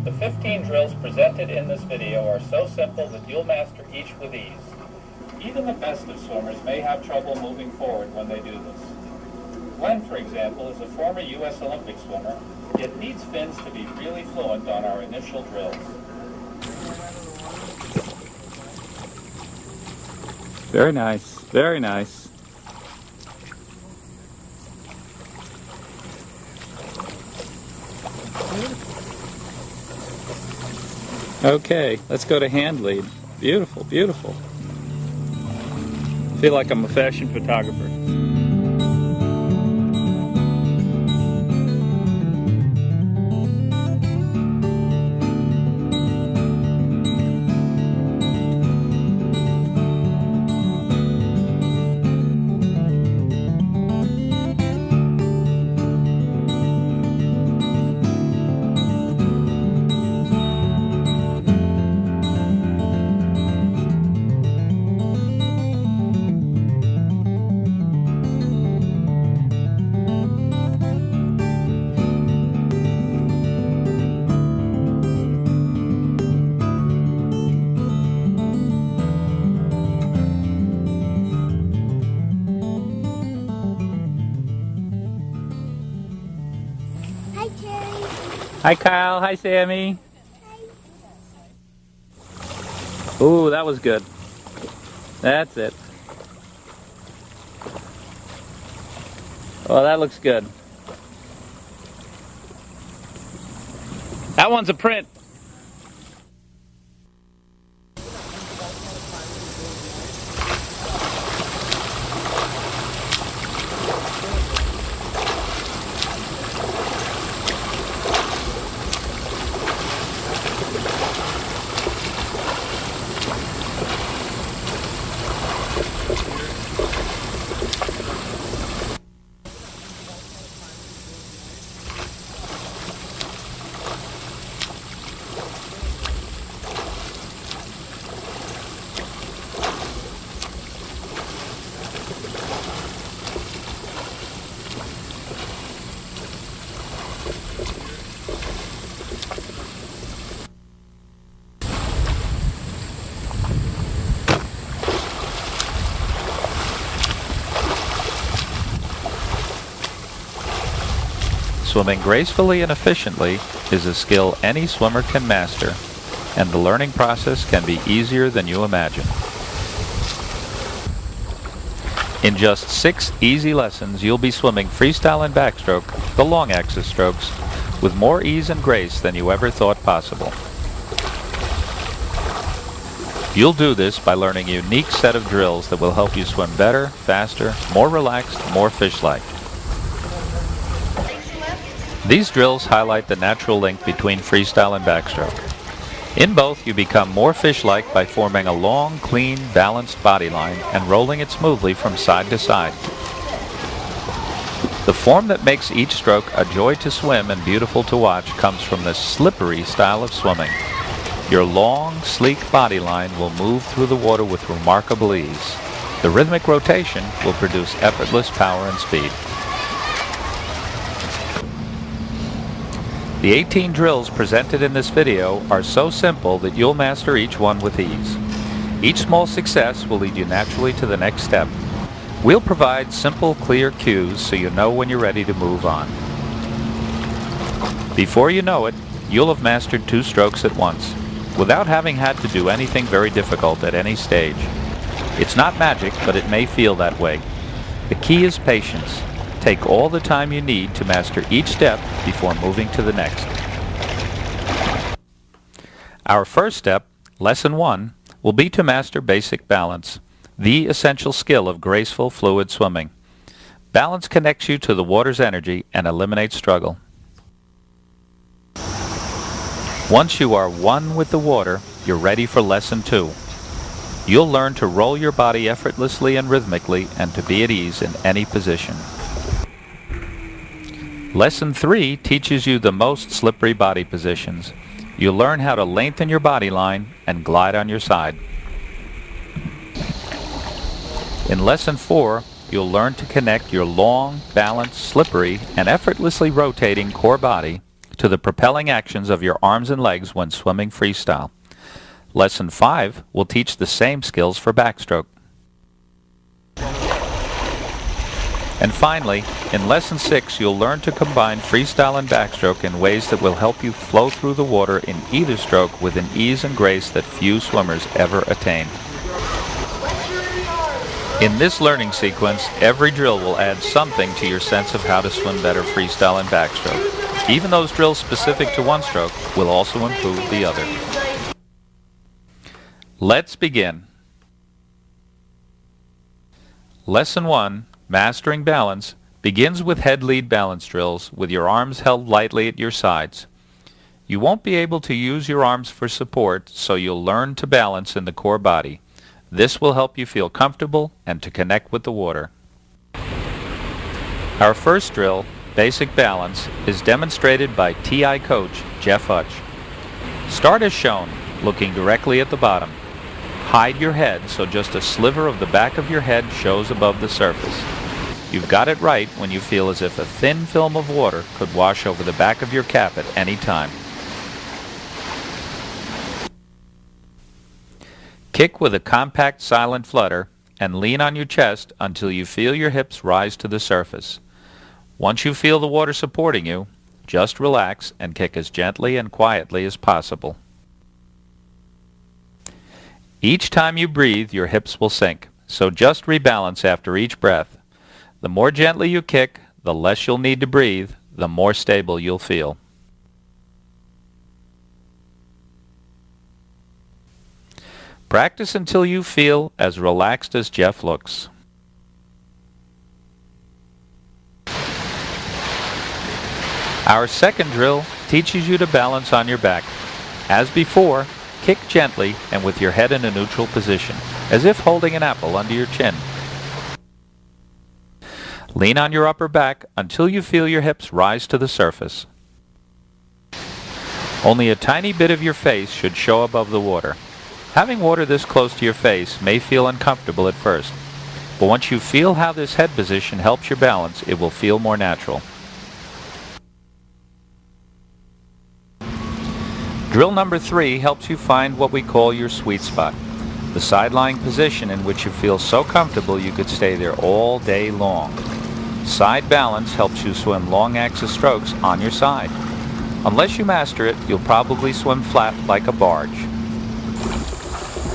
The 15 drills presented in this video are so simple that you'll master each with ease. Even the best of swimmers may have trouble moving forward when they do this. Glenn, for example, is a former U.S. Olympic swimmer, yet needs fins to be really fluent on our initial drills. Very nice. Very nice. Okay, let's go to hand lead. Beautiful, beautiful. I feel like I'm a fashion photographer. Hi Kyle, hi Sammy. Ooh, that was good. That's it. Oh, that looks good. That one's a print. Swimming gracefully and efficiently is a skill any swimmer can master, and the learning process can be easier than you imagine. In just 6 easy lessons, you'll be swimming freestyle and backstroke, the long axis strokes, with more ease and grace than you ever thought possible. You'll do this by learning a unique set of drills that will help you swim better, faster, more relaxed, more fish-like. These drills highlight the natural link between freestyle and backstroke. In both, you become more fish-like by forming a long, clean, balanced body line and rolling it smoothly from side to side. The form that makes each stroke a joy to swim and beautiful to watch comes from the slippery style of swimming. Your long, sleek body line will move through the water with remarkable ease. The rhythmic rotation will produce effortless power and speed. The 18 drills presented in this video are so simple that you'll master each one with ease. Each small success will lead you naturally to the next step. We'll provide simple, clear cues so you know when you're ready to move on. Before you know it, you'll have mastered 2 strokes at once, without having had to do anything very difficult at any stage. It's not magic, but it may feel that way. The key is patience. Take all the time you need to master each step before moving to the next. Our first step, Lesson 1, will be to master basic balance, the essential skill of graceful, fluid swimming. Balance connects you to the water's energy and eliminates struggle. Once you are one with the water, you're ready for Lesson 2. You'll learn to roll your body effortlessly and rhythmically and to be at ease in any position. Lesson 3 teaches you the most slippery body positions. You'll learn how to lengthen your body line and glide on your side. In Lesson 4, you'll learn to connect your long, balanced, slippery, and effortlessly rotating core body to the propelling actions of your arms and legs when swimming freestyle. Lesson 5 will teach the same skills for backstroke. And finally, in Lesson 6, you'll learn to combine freestyle and backstroke in ways that will help you flow through the water in either stroke with an ease and grace that few swimmers ever attain. In this learning sequence, every drill will add something to your sense of how to swim better freestyle and backstroke. Even those drills specific to one stroke will also improve the other. Let's begin. Lesson 1, Mastering Balance, begins with head-lead balance drills with your arms held lightly at your sides. You won't be able to use your arms for support, so you'll learn to balance in the core body. This will help you feel comfortable and to connect with the water. Our first drill, Basic Balance, is demonstrated by TI coach Jeff Hutch. Start as shown, looking directly at the bottom. Hide your head so just a sliver of the back of your head shows above the surface. You've got it right when you feel as if a thin film of water could wash over the back of your cap at any time. Kick with a compact silent flutter and lean on your chest until you feel your hips rise to the surface. Once you feel the water supporting you, just relax and kick as gently and quietly as possible. Each time you breathe, your hips will sink, so just rebalance after each breath. The more gently you kick, the less you'll need to breathe, the more stable you'll feel. Practice until you feel as relaxed as Jeff looks. Our second drill teaches you to balance on your back. As before, kick gently and with your head in a neutral position, as if holding an apple under your chin. Lean on your upper back until you feel your hips rise to the surface. Only a tiny bit of your face should show above the water. Having water this close to your face may feel uncomfortable at first, but once you feel how this head position helps your balance, it will feel more natural. Drill number 3 helps you find what we call your sweet spot, the side-lying position in which you feel so comfortable you could stay there all day long. Side balance helps you swim long axis strokes on your side. Unless you master it, you'll probably swim flat like a barge.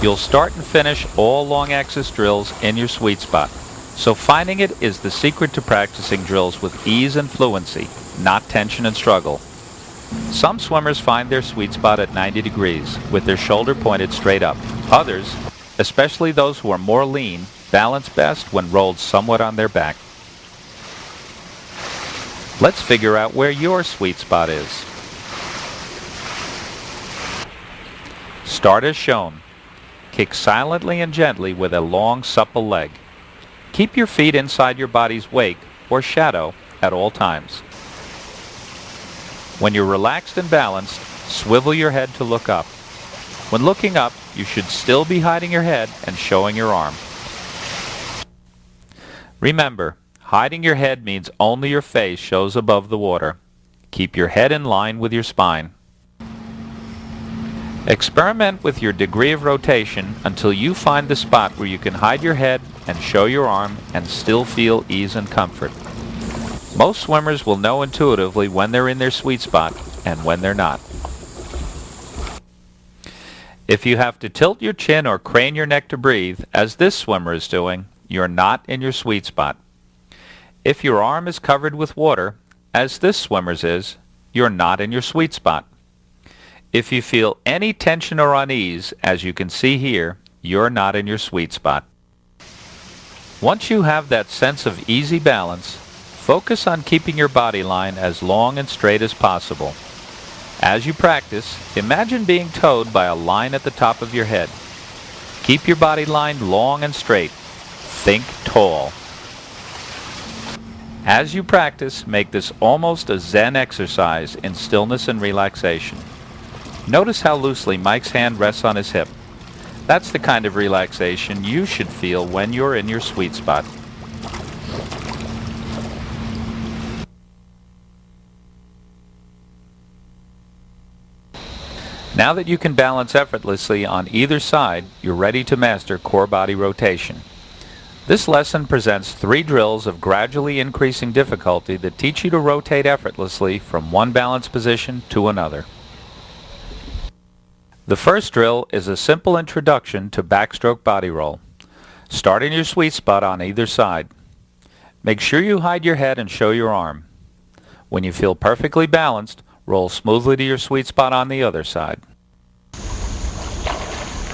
You'll start and finish all long axis drills in your sweet spot, so finding it is the secret to practicing drills with ease and fluency, not tension and struggle. Some swimmers find their sweet spot at 90 degrees, with their shoulder pointed straight up. Others, especially those who are more lean, balance best when rolled somewhat on their back. Let's figure out where your sweet spot is. Start as shown. Kick silently and gently with a long, supple leg. Keep your feet inside your body's wake, or shadow, at all times. When you're relaxed and balanced, swivel your head to look up. When looking up, you should still be hiding your head and showing your arm. Remember, hiding your head means only your face shows above the water. Keep your head in line with your spine. Experiment with your degree of rotation until you find the spot where you can hide your head and show your arm and still feel ease and comfort. Most swimmers will know intuitively when they're in their sweet spot and when they're not. If you have to tilt your chin or crane your neck to breathe, as this swimmer is doing, you're not in your sweet spot. If your arm is covered with water, as this swimmer's is, you're not in your sweet spot. If you feel any tension or unease, as you can see here, you're not in your sweet spot. Once you have that sense of easy balance, focus on keeping your body line as long and straight as possible. As you practice, imagine being towed by a line at the top of your head. Keep your body line long and straight. Think tall. As you practice, make this almost a Zen exercise in stillness and relaxation. Notice how loosely Mike's hand rests on his hip. That's the kind of relaxation you should feel when you're in your sweet spot. Now that you can balance effortlessly on either side, you're ready to master core body rotation. This lesson presents 3 drills of gradually increasing difficulty that teach you to rotate effortlessly from one balanced position to another. The first drill is a simple introduction to backstroke body roll. Start in your sweet spot on either side. Make sure you hide your head and show your arm. When you feel perfectly balanced, roll smoothly to your sweet spot on the other side.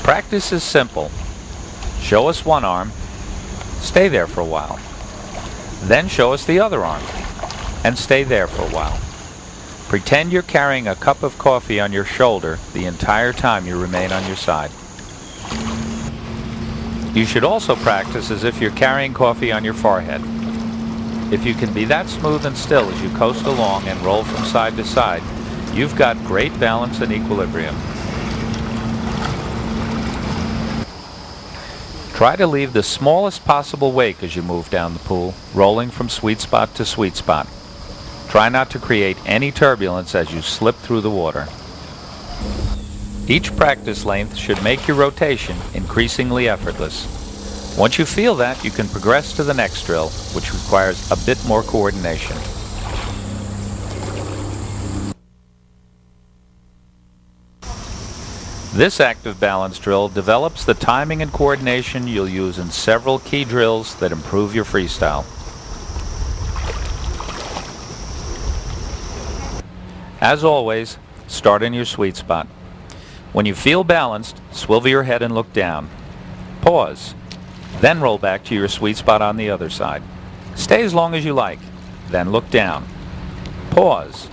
Practice is simple. Show us one arm, stay there for a while. Then show us the other arm, and stay there for a while. Pretend you're carrying a cup of coffee on your shoulder the entire time you remain on your side. You should also practice as if you're carrying coffee on your forehead. If you can be that smooth and still as you coast along and roll from side to side, you've got great balance and equilibrium. Try to leave the smallest possible wake as you move down the pool, rolling from sweet spot to sweet spot. Try not to create any turbulence as you slip through the water. Each practice length should make your rotation increasingly effortless. Once you feel that, you can progress to the next drill, which requires a bit more coordination. This active balance drill develops the timing and coordination you'll use in several key drills that improve your freestyle. As always, start in your sweet spot. When you feel balanced, swivel your head and look down. Pause. Then roll back to your sweet spot on the other side. Stay as long as you like. Then look down. Pause.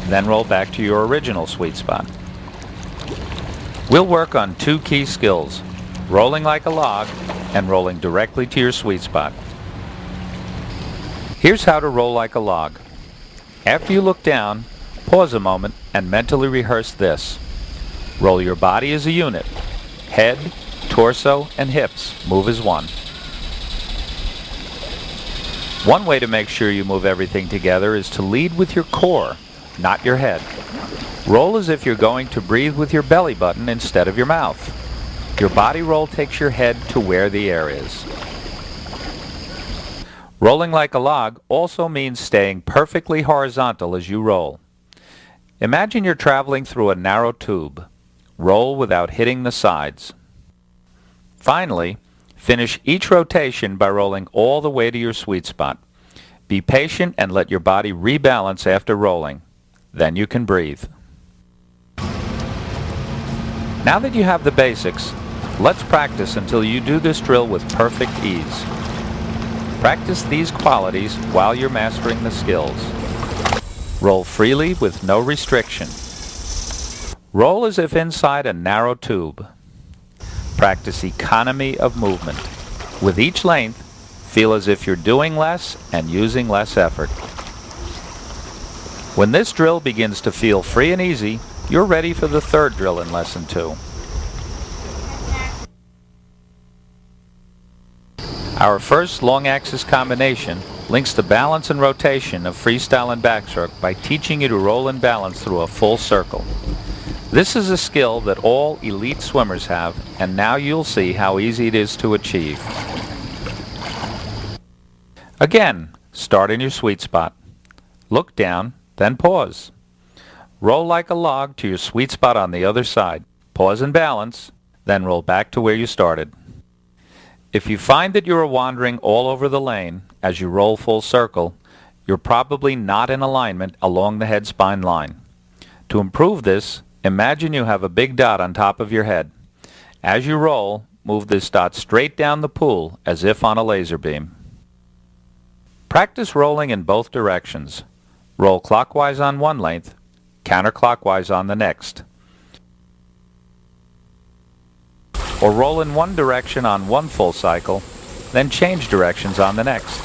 Then roll back to your original sweet spot. We'll work on 2 key skills, rolling like a log and rolling directly to your sweet spot. Here's how to roll like a log. After you look down, pause a moment and mentally rehearse this. Roll your body as a unit. Head, torso, and hips move as one. One way to make sure you move everything together is to lead with your core, not your head. Roll as if you're going to breathe with your belly button instead of your mouth. Your body roll takes your head to where the air is. Rolling like a log also means staying perfectly horizontal as you roll. Imagine you're traveling through a narrow tube. Roll without hitting the sides. Finally, finish each rotation by rolling all the way to your sweet spot. Be patient and let your body rebalance after rolling. Then you can breathe. Now that you have the basics, let's practice until you do this drill with perfect ease. Practice these qualities while you're mastering the skills. Roll freely with no restriction. Roll as if inside a narrow tube. Practice economy of movement. With each length, feel as if you're doing less and using less effort. When this drill begins to feel free and easy, you're ready for the third drill in Lesson 2. Our first long axis combination links the balance and rotation of freestyle and backstroke by teaching you to roll and balance through a full circle. This is a skill that all elite swimmers have, and now you'll see how easy it is to achieve. Again, start in your sweet spot. Look down, then pause. Roll like a log to your sweet spot on the other side. Pause and balance, then roll back to where you started. If you find that you are wandering all over the lane as you roll full circle, you're probably not in alignment along the head spine line. To improve this, imagine you have a big dot on top of your head. As you roll, move this dot straight down the pool as if on a laser beam. Practice rolling in both directions. Roll clockwise on one length, counterclockwise on the next. Or roll in one direction on one full cycle, then change directions on the next.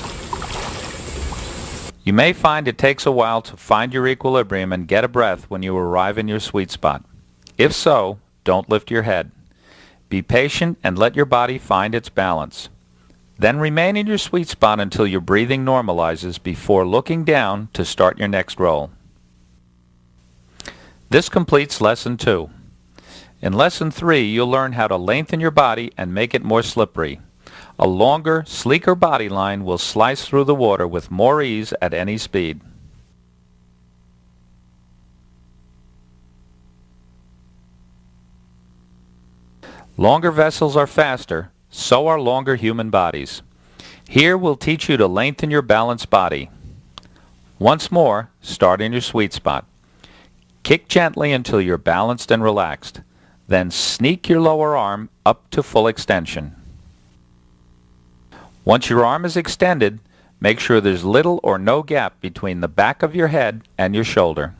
You may find it takes a while to find your equilibrium and get a breath when you arrive in your sweet spot. If so, don't lift your head. Be patient and let your body find its balance. Then remain in your sweet spot until your breathing normalizes before looking down to start your next roll. This completes Lesson 2. In Lesson 3, you'll learn how to lengthen your body and make it more slippery. A longer, sleeker body line will slice through the water with more ease at any speed. Longer vessels are faster, so are longer human bodies. Here we'll teach you to lengthen your balanced body. Once more, start in your sweet spot. Kick gently until you're balanced and relaxed. Then sneak your lower arm up to full extension. Once your arm is extended, make sure there's little or no gap between the back of your head and your shoulder.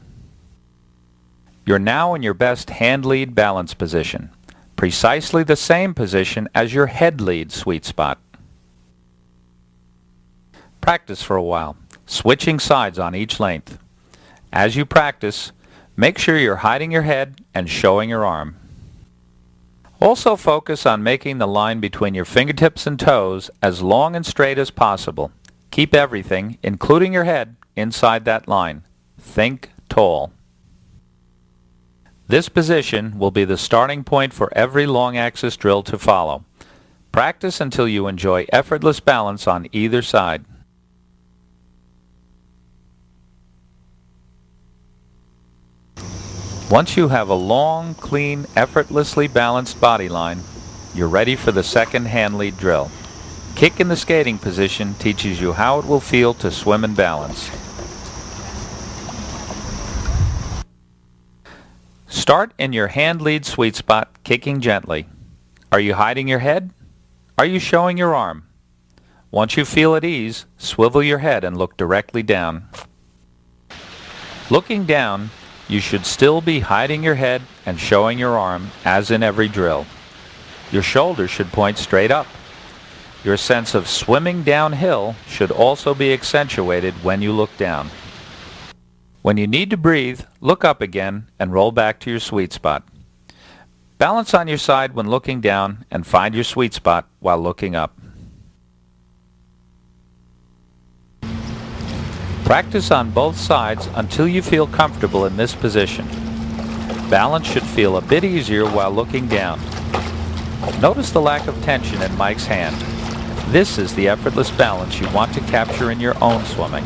You're now in your best hand lead balance position, precisely the same position as your head lead sweet spot. Practice for a while, switching sides on each length. As you practice, make sure you're hiding your head and showing your arm. Also focus on making the line between your fingertips and toes as long and straight as possible. Keep everything, including your head, inside that line. Think tall. This position will be the starting point for every long axis drill to follow. Practice until you enjoy effortless balance on either side. Once you have a long, clean, effortlessly balanced body line, you're ready for the second hand lead drill. Kick in the skating position teaches you how it will feel to swim and balance. Start in your hand lead sweet spot, kicking gently. Are you hiding your head? Are you showing your arm? Once you feel at ease, swivel your head and look directly down. Looking down, you should still be hiding your head and showing your arm, as in every drill. Your shoulders should point straight up. Your sense of swimming downhill should also be accentuated when you look down. When you need to breathe, look up again and roll back to your sweet spot. Balance on your side when looking down and find your sweet spot while looking up. Practice on both sides until you feel comfortable in this position. Balance should feel a bit easier while looking down. Notice the lack of tension in Mike's hand. This is the effortless balance you want to capture in your own swimming.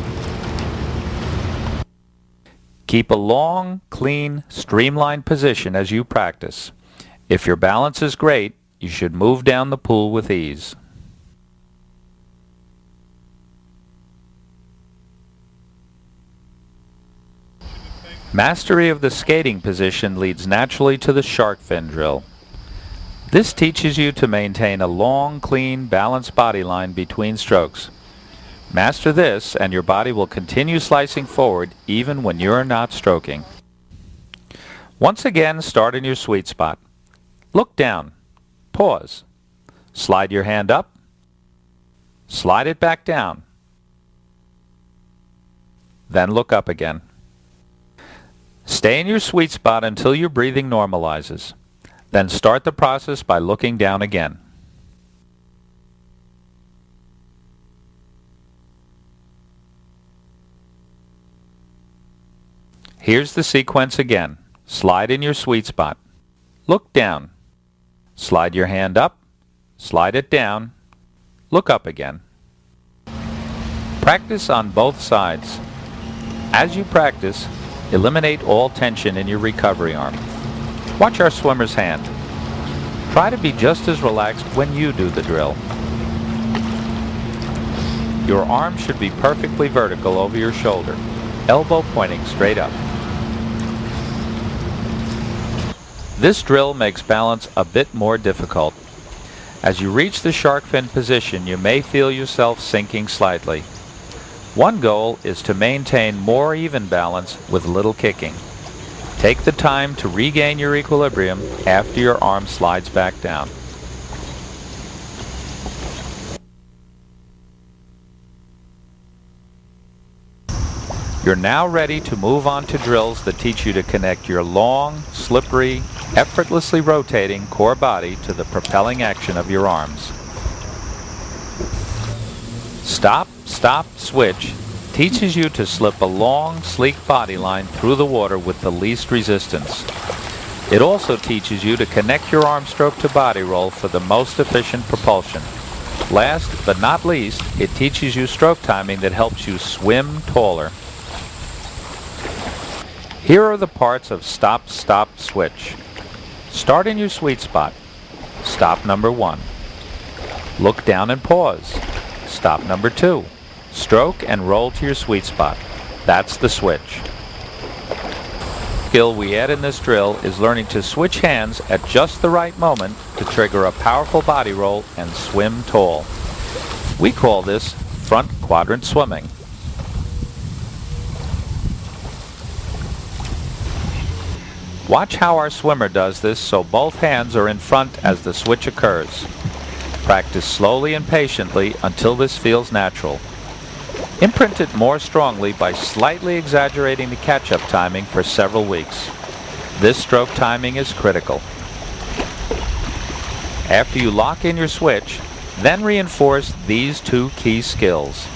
Keep a long, clean, streamlined position as you practice. If your balance is great, you should move down the pool with ease. Mastery of the skating position leads naturally to the shark fin drill. This teaches you to maintain a long, clean, balanced body line between strokes. Master this and your body will continue slicing forward even when you're not stroking. Once again, start in your sweet spot. Look down. Pause. Slide your hand up. Slide it back down. Then look up again. Stay in your sweet spot until your breathing normalizes. Then start the process by looking down again. Here's the sequence again. Slide in your sweet spot. Look down. Slide your hand up. Slide it down. Look up again. Practice on both sides. As you practice, eliminate all tension in your recovery arm. Watch our swimmer's hand. Try to be just as relaxed when you do the drill. Your arm should be perfectly vertical over your shoulder, elbow pointing straight up. This drill makes balance a bit more difficult. As you reach the shark fin position, you may feel yourself sinking slightly. One goal is to maintain more even balance with little kicking. Take the time to regain your equilibrium after your arm slides back down. You're now ready to move on to drills that teach you to connect your long, slippery, effortlessly rotating core body to the propelling action of your arms. Stop, stop, switch teaches you to slip a long, sleek body line through the water with the least resistance. It also teaches you to connect your arm stroke to body roll for the most efficient propulsion. Last but not least, it teaches you stroke timing that helps you swim taller. Here are the parts of stop, stop, switch. Start in your sweet spot. Stop number 1. Look down and pause. Stop number 2. Stroke and roll to your sweet spot. That's the switch. The skill we add in this drill is learning to switch hands at just the right moment to trigger a powerful body roll and swim tall. We call this front quadrant swimming. Watch how our swimmer does this so both hands are in front as the switch occurs. Practice slowly and patiently until this feels natural. Imprint it more strongly by slightly exaggerating the catch-up timing for several weeks. This stroke timing is critical. After you lock in your switch, then reinforce these 2 key skills.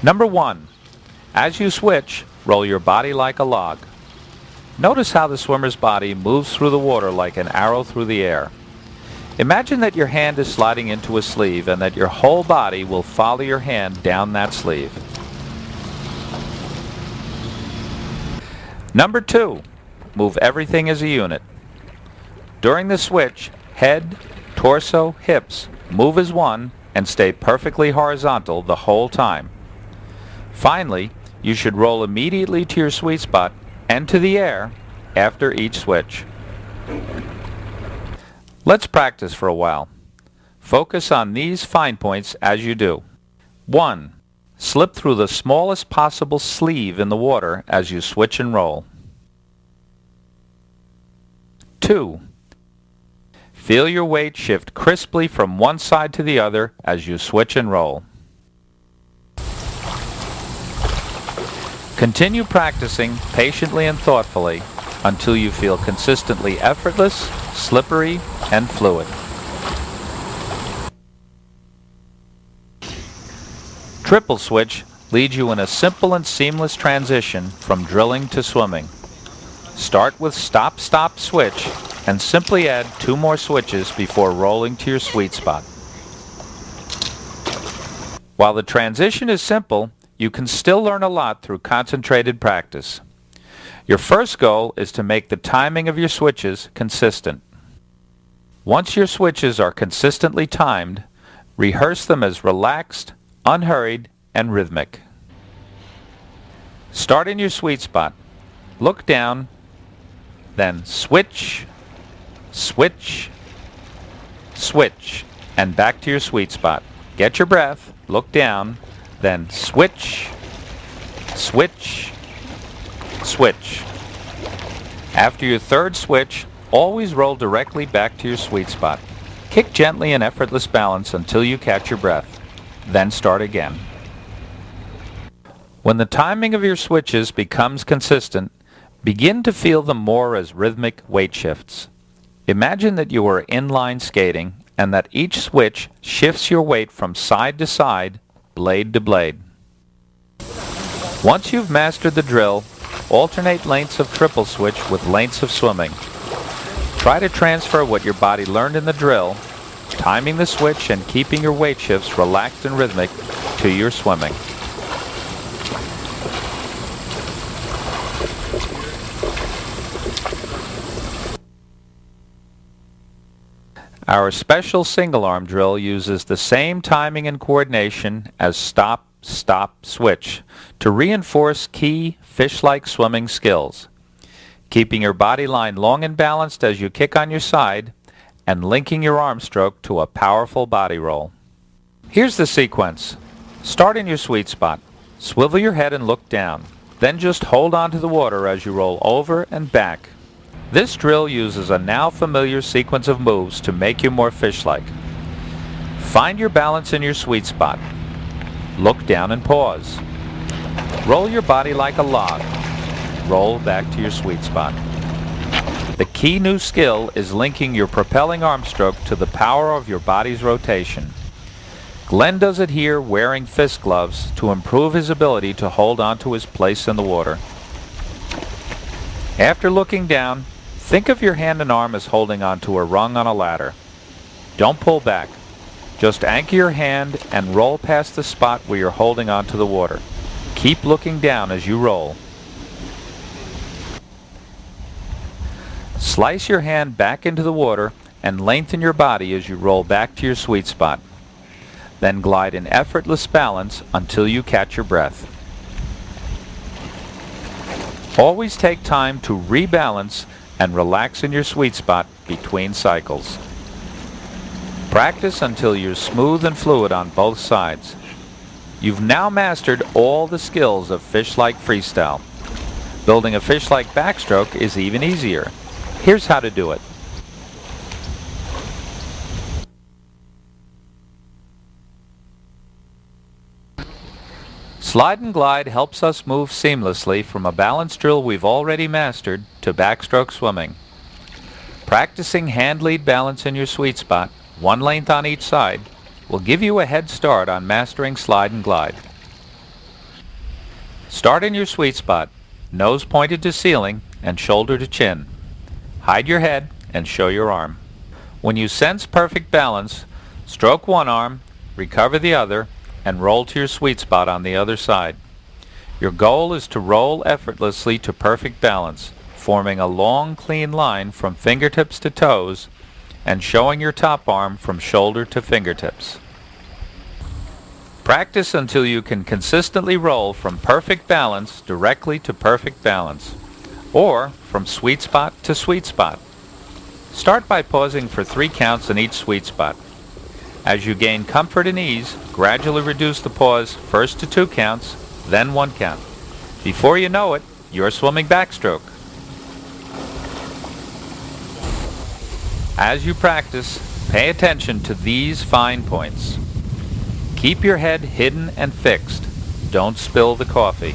Number 1. As you switch, roll your body like a log. Notice how the swimmer's body moves through the water like an arrow through the air. Imagine that your hand is sliding into a sleeve and that your whole body will follow your hand down that sleeve. Number 2, move everything as a unit. During the switch, head, torso, hips move as one and stay perfectly horizontal the whole time. Finally, you should roll immediately to your sweet spot and to the air after each switch. Let's practice for a while. Focus on these fine points as you do. 1. Slip through the smallest possible sleeve in the water as you switch and roll. 2. Feel your weight shift crisply from one side to the other as you switch and roll. Continue practicing patiently and thoughtfully until you feel consistently effortless, slippery, and fluid. Triple switch leads you in a simple and seamless transition from drilling to swimming. Start with stop, stop, switch, and simply add 2 more switches before rolling to your sweet spot. While the transition is simple, you can still learn a lot through concentrated practice. Your first goal is to make the timing of your switches consistent. Once your switches are consistently timed, rehearse them as relaxed, unhurried, and rhythmic. Start in your sweet spot. Look down, then switch, switch, switch, and back to your sweet spot. Get your breath, look down, then switch, switch, switch. After your third switch, always roll directly back to your sweet spot. Kick gently in effortless balance until you catch your breath. Then start again. When the timing of your switches becomes consistent, begin to feel them more as rhythmic weight shifts. Imagine that you are inline skating and that each switch shifts your weight from side to side, blade to blade. Once you've mastered the drill, alternate lengths of triple switch with lengths of swimming. Try to transfer what your body learned in the drill, timing the switch and keeping your weight shifts relaxed and rhythmic, to your swimming. Our special single arm drill uses the same timing and coordination as stop, stop, switch to reinforce key fish-like swimming skills, keeping your body line long and balanced as you kick on your side and linking your arm stroke to a powerful body roll. Here's the sequence. Start in your sweet spot. Swivel your head and look down. Then just hold on to the water as you roll over and back. This drill uses a now familiar sequence of moves to make you more fish-like. Find your balance in your sweet spot. Look down and pause. Roll your body like a log. Roll back to your sweet spot. The key new skill is linking your propelling arm stroke to the power of your body's rotation. Glenn does it here wearing fist gloves to improve his ability to hold on to his place in the water. After looking down, think of your hand and arm as holding onto a rung on a ladder. Don't pull back. Just anchor your hand and roll past the spot where you're holding onto the water. Keep looking down as you roll. Slice your hand back into the water and lengthen your body as you roll back to your sweet spot. Then glide in effortless balance until you catch your breath. Always take time to rebalance and relax in your sweet spot between cycles. Practice until you're smooth and fluid on both sides. You've now mastered all the skills of fish-like freestyle. Building a fish-like backstroke is even easier. Here's how to do it. Slide and glide helps us move seamlessly from a balance drill we've already mastered to backstroke swimming. Practicing hand lead balance in your sweet spot, one length on each side, will give you a head start on mastering slide and glide. Start in your sweet spot, nose pointed to ceiling and shoulder to chin. Hide your head and show your arm. When you sense perfect balance, stroke one arm, recover the other, and roll to your sweet spot on the other side. Your goal is to roll effortlessly to perfect balance, forming a long, clean line from fingertips to toes and showing your top arm from shoulder to fingertips. Practice until you can consistently roll from perfect balance directly to perfect balance, or from sweet spot to sweet spot. Start by pausing for 3 counts in each sweet spot. As you gain comfort and ease, gradually reduce the pause first to 2 counts, then 1 count. Before you know it, you're swimming backstroke. As you practice, pay attention to these fine points. Keep your head hidden and fixed. Don't spill the coffee.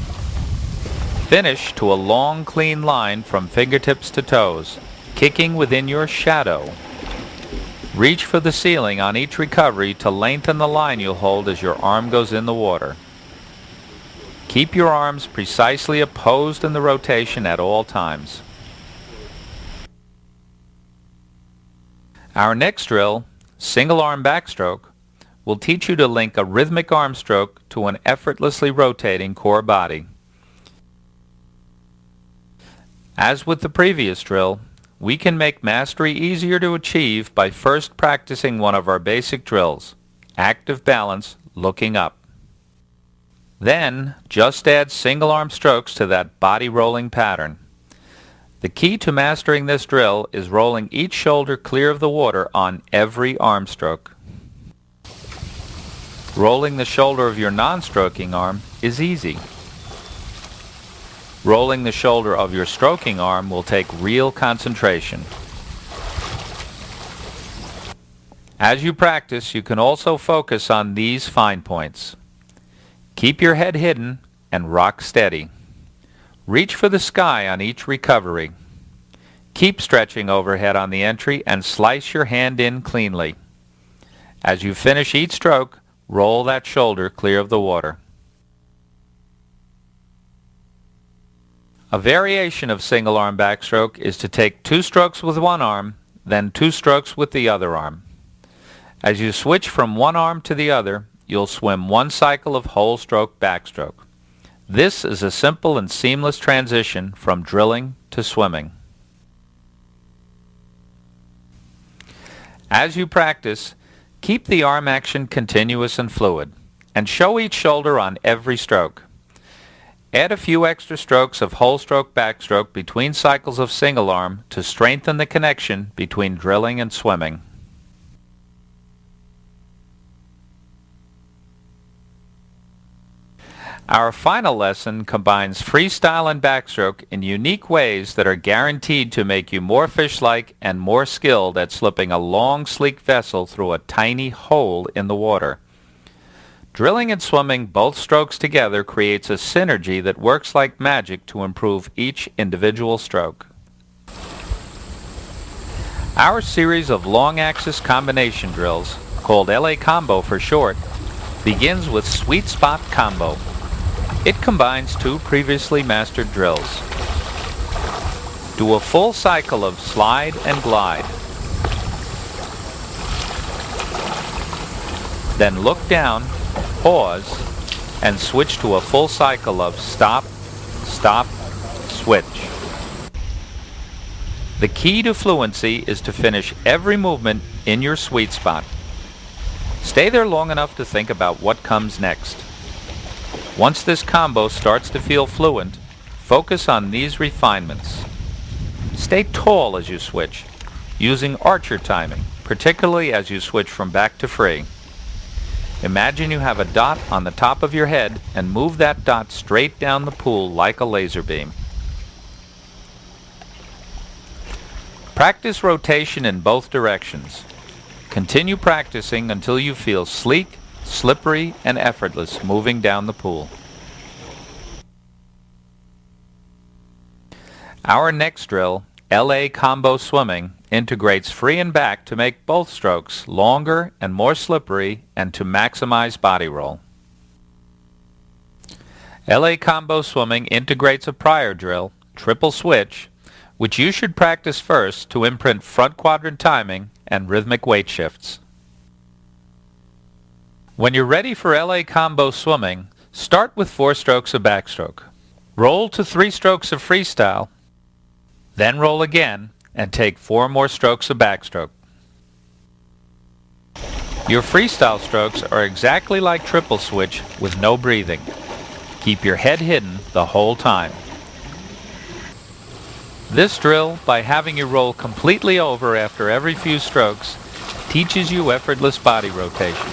Finish to a long, clean line from fingertips to toes, kicking within your shadow. Reach for the ceiling on each recovery to lengthen the line you'll hold as your arm goes in the water. Keep your arms precisely opposed in the rotation at all times. Our next drill, single arm backstroke, will teach you to link a rhythmic arm stroke to an effortlessly rotating core body. As with the previous drill, we can make mastery easier to achieve by first practicing one of our basic drills, active balance, looking up. Then, just add single arm strokes to that body rolling pattern. The key to mastering this drill is rolling each shoulder clear of the water on every arm stroke. Rolling the shoulder of your non-stroking arm is easy. Rolling the shoulder of your stroking arm will take real concentration. As you practice, you can also focus on these fine points. Keep your head hidden and rock steady. Reach for the sky on each recovery. Keep stretching overhead on the entry and slice your hand in cleanly. As you finish each stroke, roll that shoulder clear of the water. A variation of single arm backstroke is to take 2 strokes with one arm, then 2 strokes with the other arm. As you switch from one arm to the other, you'll swim 1 cycle of whole stroke backstroke. This is a simple and seamless transition from drilling to swimming. As you practice, keep the arm action continuous and fluid, and show each shoulder on every stroke. Add a few extra strokes of whole stroke backstroke between cycles of single arm to strengthen the connection between drilling and swimming. Our final lesson combines freestyle and backstroke in unique ways that are guaranteed to make you more fish-like and more skilled at slipping a long, sleek vessel through a tiny hole in the water. Drilling and swimming both strokes together creates a synergy that works like magic to improve each individual stroke. Our series of long axis combination drills, called LA Combo for short, begins with Sweet Spot Combo. It combines 2 previously mastered drills. Do a full cycle of slide and glide. Then look down, pause, and switch to a full cycle of stop, stop, switch. The key to fluency is to finish every movement in your sweet spot. Stay there long enough to think about what comes next. Once this combo starts to feel fluent, focus on these refinements. Stay tall as you switch, using archer timing, particularly as you switch from back to free. Imagine you have a dot on the top of your head and move that dot straight down the pool like a laser beam. Practice rotation in both directions. Continue practicing until you feel sleek, slippery, and effortless moving down the pool. Our next drill, LA Combo Swimming, integrates free and back to make both strokes longer and more slippery and to maximize body roll. LA Combo Swimming integrates a prior drill, triple switch, which you should practice first to imprint front quadrant timing and rhythmic weight shifts. When you're ready for LA Combo Swimming, start with 4 strokes of backstroke. Roll to 3 strokes of freestyle, then roll again and take 4 more strokes of backstroke. Your freestyle strokes are exactly like triple switch with no breathing. Keep your head hidden the whole time. This drill, by having you roll completely over after every few strokes, teaches you effortless body rotation.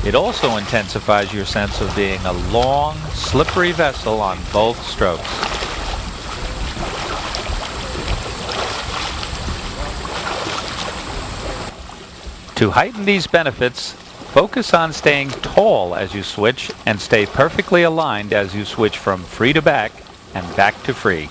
It also intensifies your sense of being a long, slippery vessel on both strokes. To heighten these benefits, focus on staying tall as you switch and stay perfectly aligned as you switch from free to back and back to free.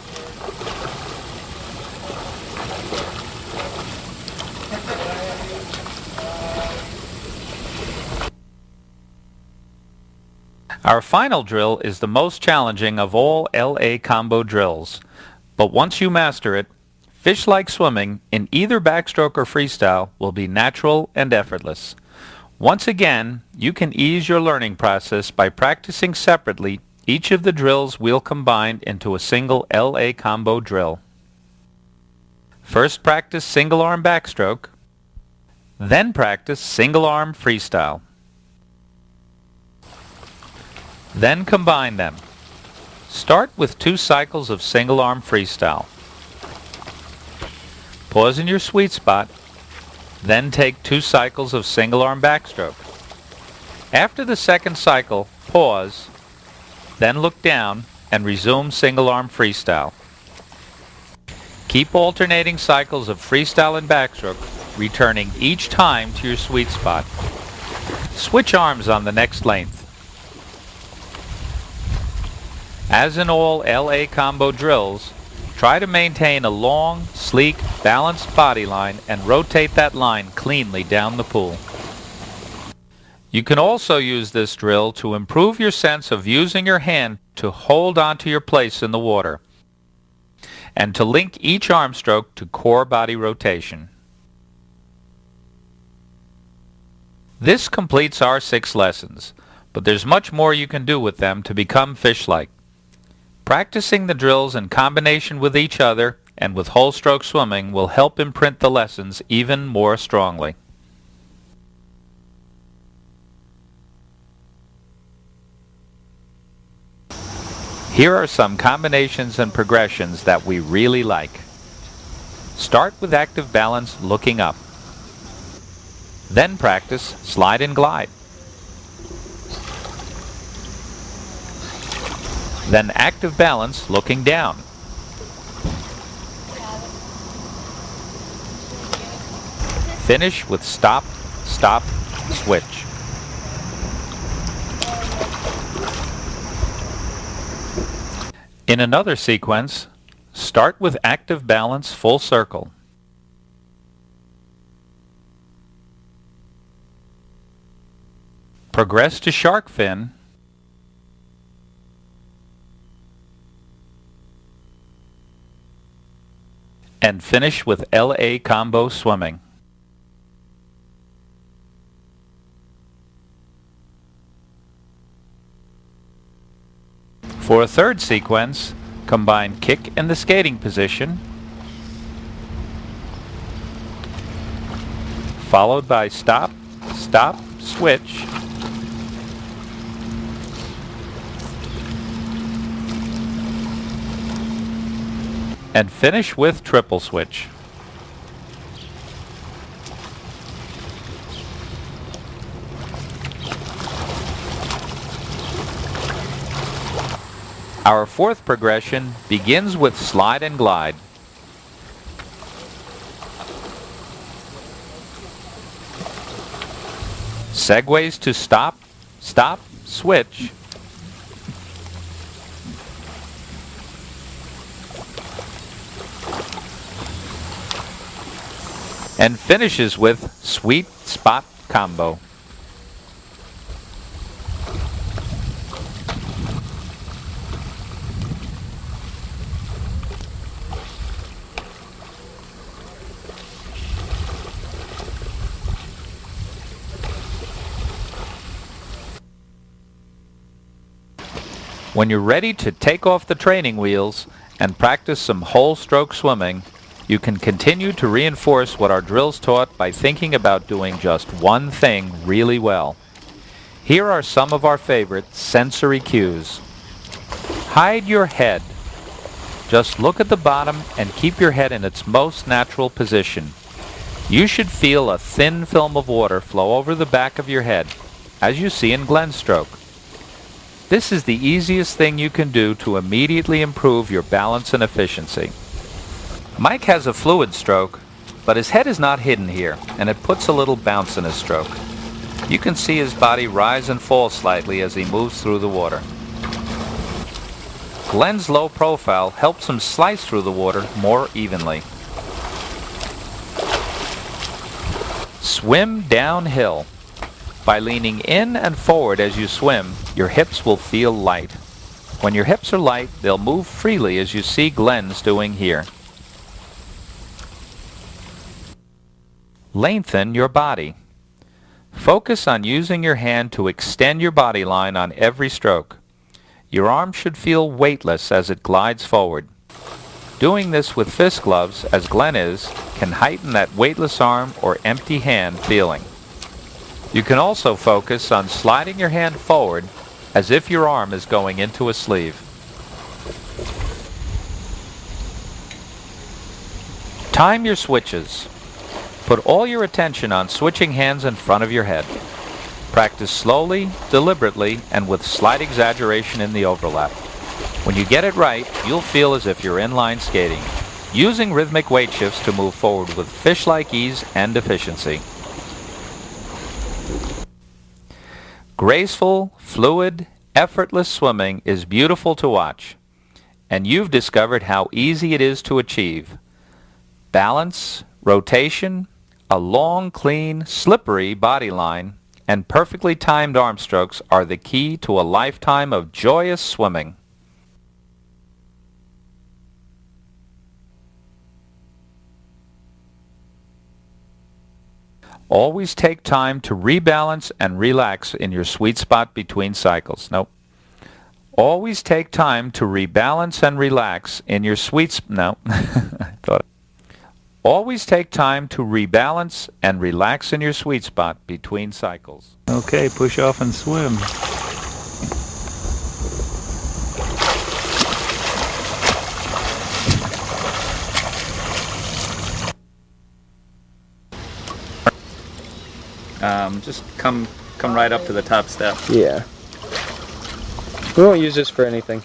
Our final drill is the most challenging of all LA Combo drills, but once you master it, fish-like swimming in either backstroke or freestyle will be natural and effortless. Once again, you can ease your learning process by practicing separately each of the drills we'll combine into a single LA Combo drill. First practice single arm backstroke, then practice single arm freestyle. Then combine them. Start with 2 cycles of single arm freestyle. Pause in your sweet spot, then take 2 cycles of single arm backstroke. After the second cycle, pause, then look down and resume single arm freestyle. Keep alternating cycles of freestyle and backstroke, returning each time to your sweet spot. Switch arms on the next length. As in all LA Combo drills, try to maintain a long, sleek, balanced body line and rotate that line cleanly down the pool. You can also use this drill to improve your sense of using your hand to hold onto your place in the water. and to link each arm stroke to core body rotation. This completes our 6 lessons, but there's much more you can do with them to become fish-like. Practicing the drills in combination with each other and with whole stroke swimming will help imprint the lessons even more strongly. Here are some combinations and progressions that we really like. Start with active balance looking up. Then practice slide and glide. Then active balance looking down. Finish with stop, stop, switch. In another sequence, start with active balance full circle. Progress to shark fin. And finish with LA combo swimming. For a third sequence, combine kick and the skating position, followed by stop, stop, switch, and finish with triple switch. Our fourth progression begins with slide and glide. Segues to stop, stop, switch, and finishes with sweet spot combo. When you're ready to take off the training wheels and practice some whole stroke swimming, you can continue to reinforce what our drills taught by thinking about doing just one thing really well. Here are some of our favorite sensory cues. Hide your head. Just look at the bottom and keep your head in its most natural position. You should feel a thin film of water flow over the back of your head, as you see in Glenn's stroke. This is the easiest thing you can do to immediately improve your balance and efficiency. Mike has a fluid stroke, but his head is not hidden here, and it puts a little bounce in his stroke. You can see his body rise and fall slightly as he moves through the water. Glenn's low profile helps him slice through the water more evenly. Swim downhill. By leaning in and forward as you swim, your hips will feel light. When your hips are light, they'll move freely as you see Glenn's doing here. Lengthen your body. Focus on using your hand to extend your body line on every stroke. Your arm should feel weightless as it glides forward. Doing this with fist gloves, as Glenn is, can heighten that weightless arm or empty hand feeling. You can also focus on sliding your hand forward as if your arm is going into a sleeve. Time your switches. Put all your attention on switching hands in front of your head. Practice slowly, deliberately, and with slight exaggeration in the overlap. When you get it right, you'll feel as if you're inline skating, using rhythmic weight shifts to move forward with fish-like ease and efficiency. Graceful, fluid, effortless swimming is beautiful to watch, and you've discovered how easy it is to achieve. Balance, rotation, a long, clean, slippery body line, and perfectly timed arm strokes are the key to a lifetime of joyous swimming. Always take time to rebalance and relax in your sweet spot between cycles. Nope. Always take time to rebalance and relax in your No. I thought. Always take time to rebalance and relax in your sweet spot between cycles. Okay, push off and swim. Just come right up to the top step. Yeah. We won't use this for anything.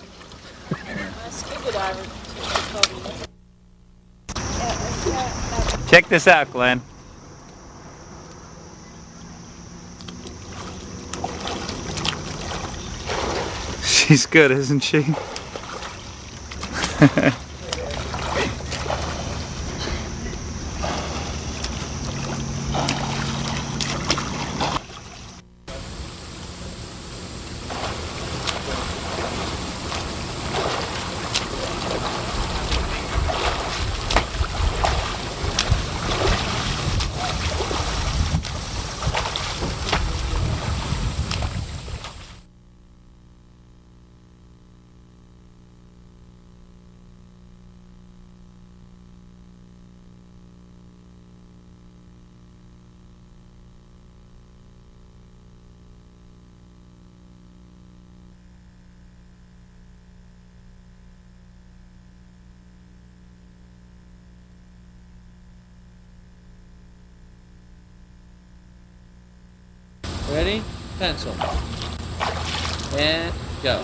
Check this out, Glenn. She's good, isn't she? Ready? Pencil. And go.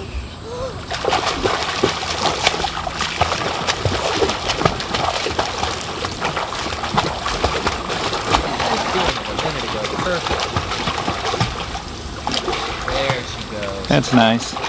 Perfect. There she goes. That's nice.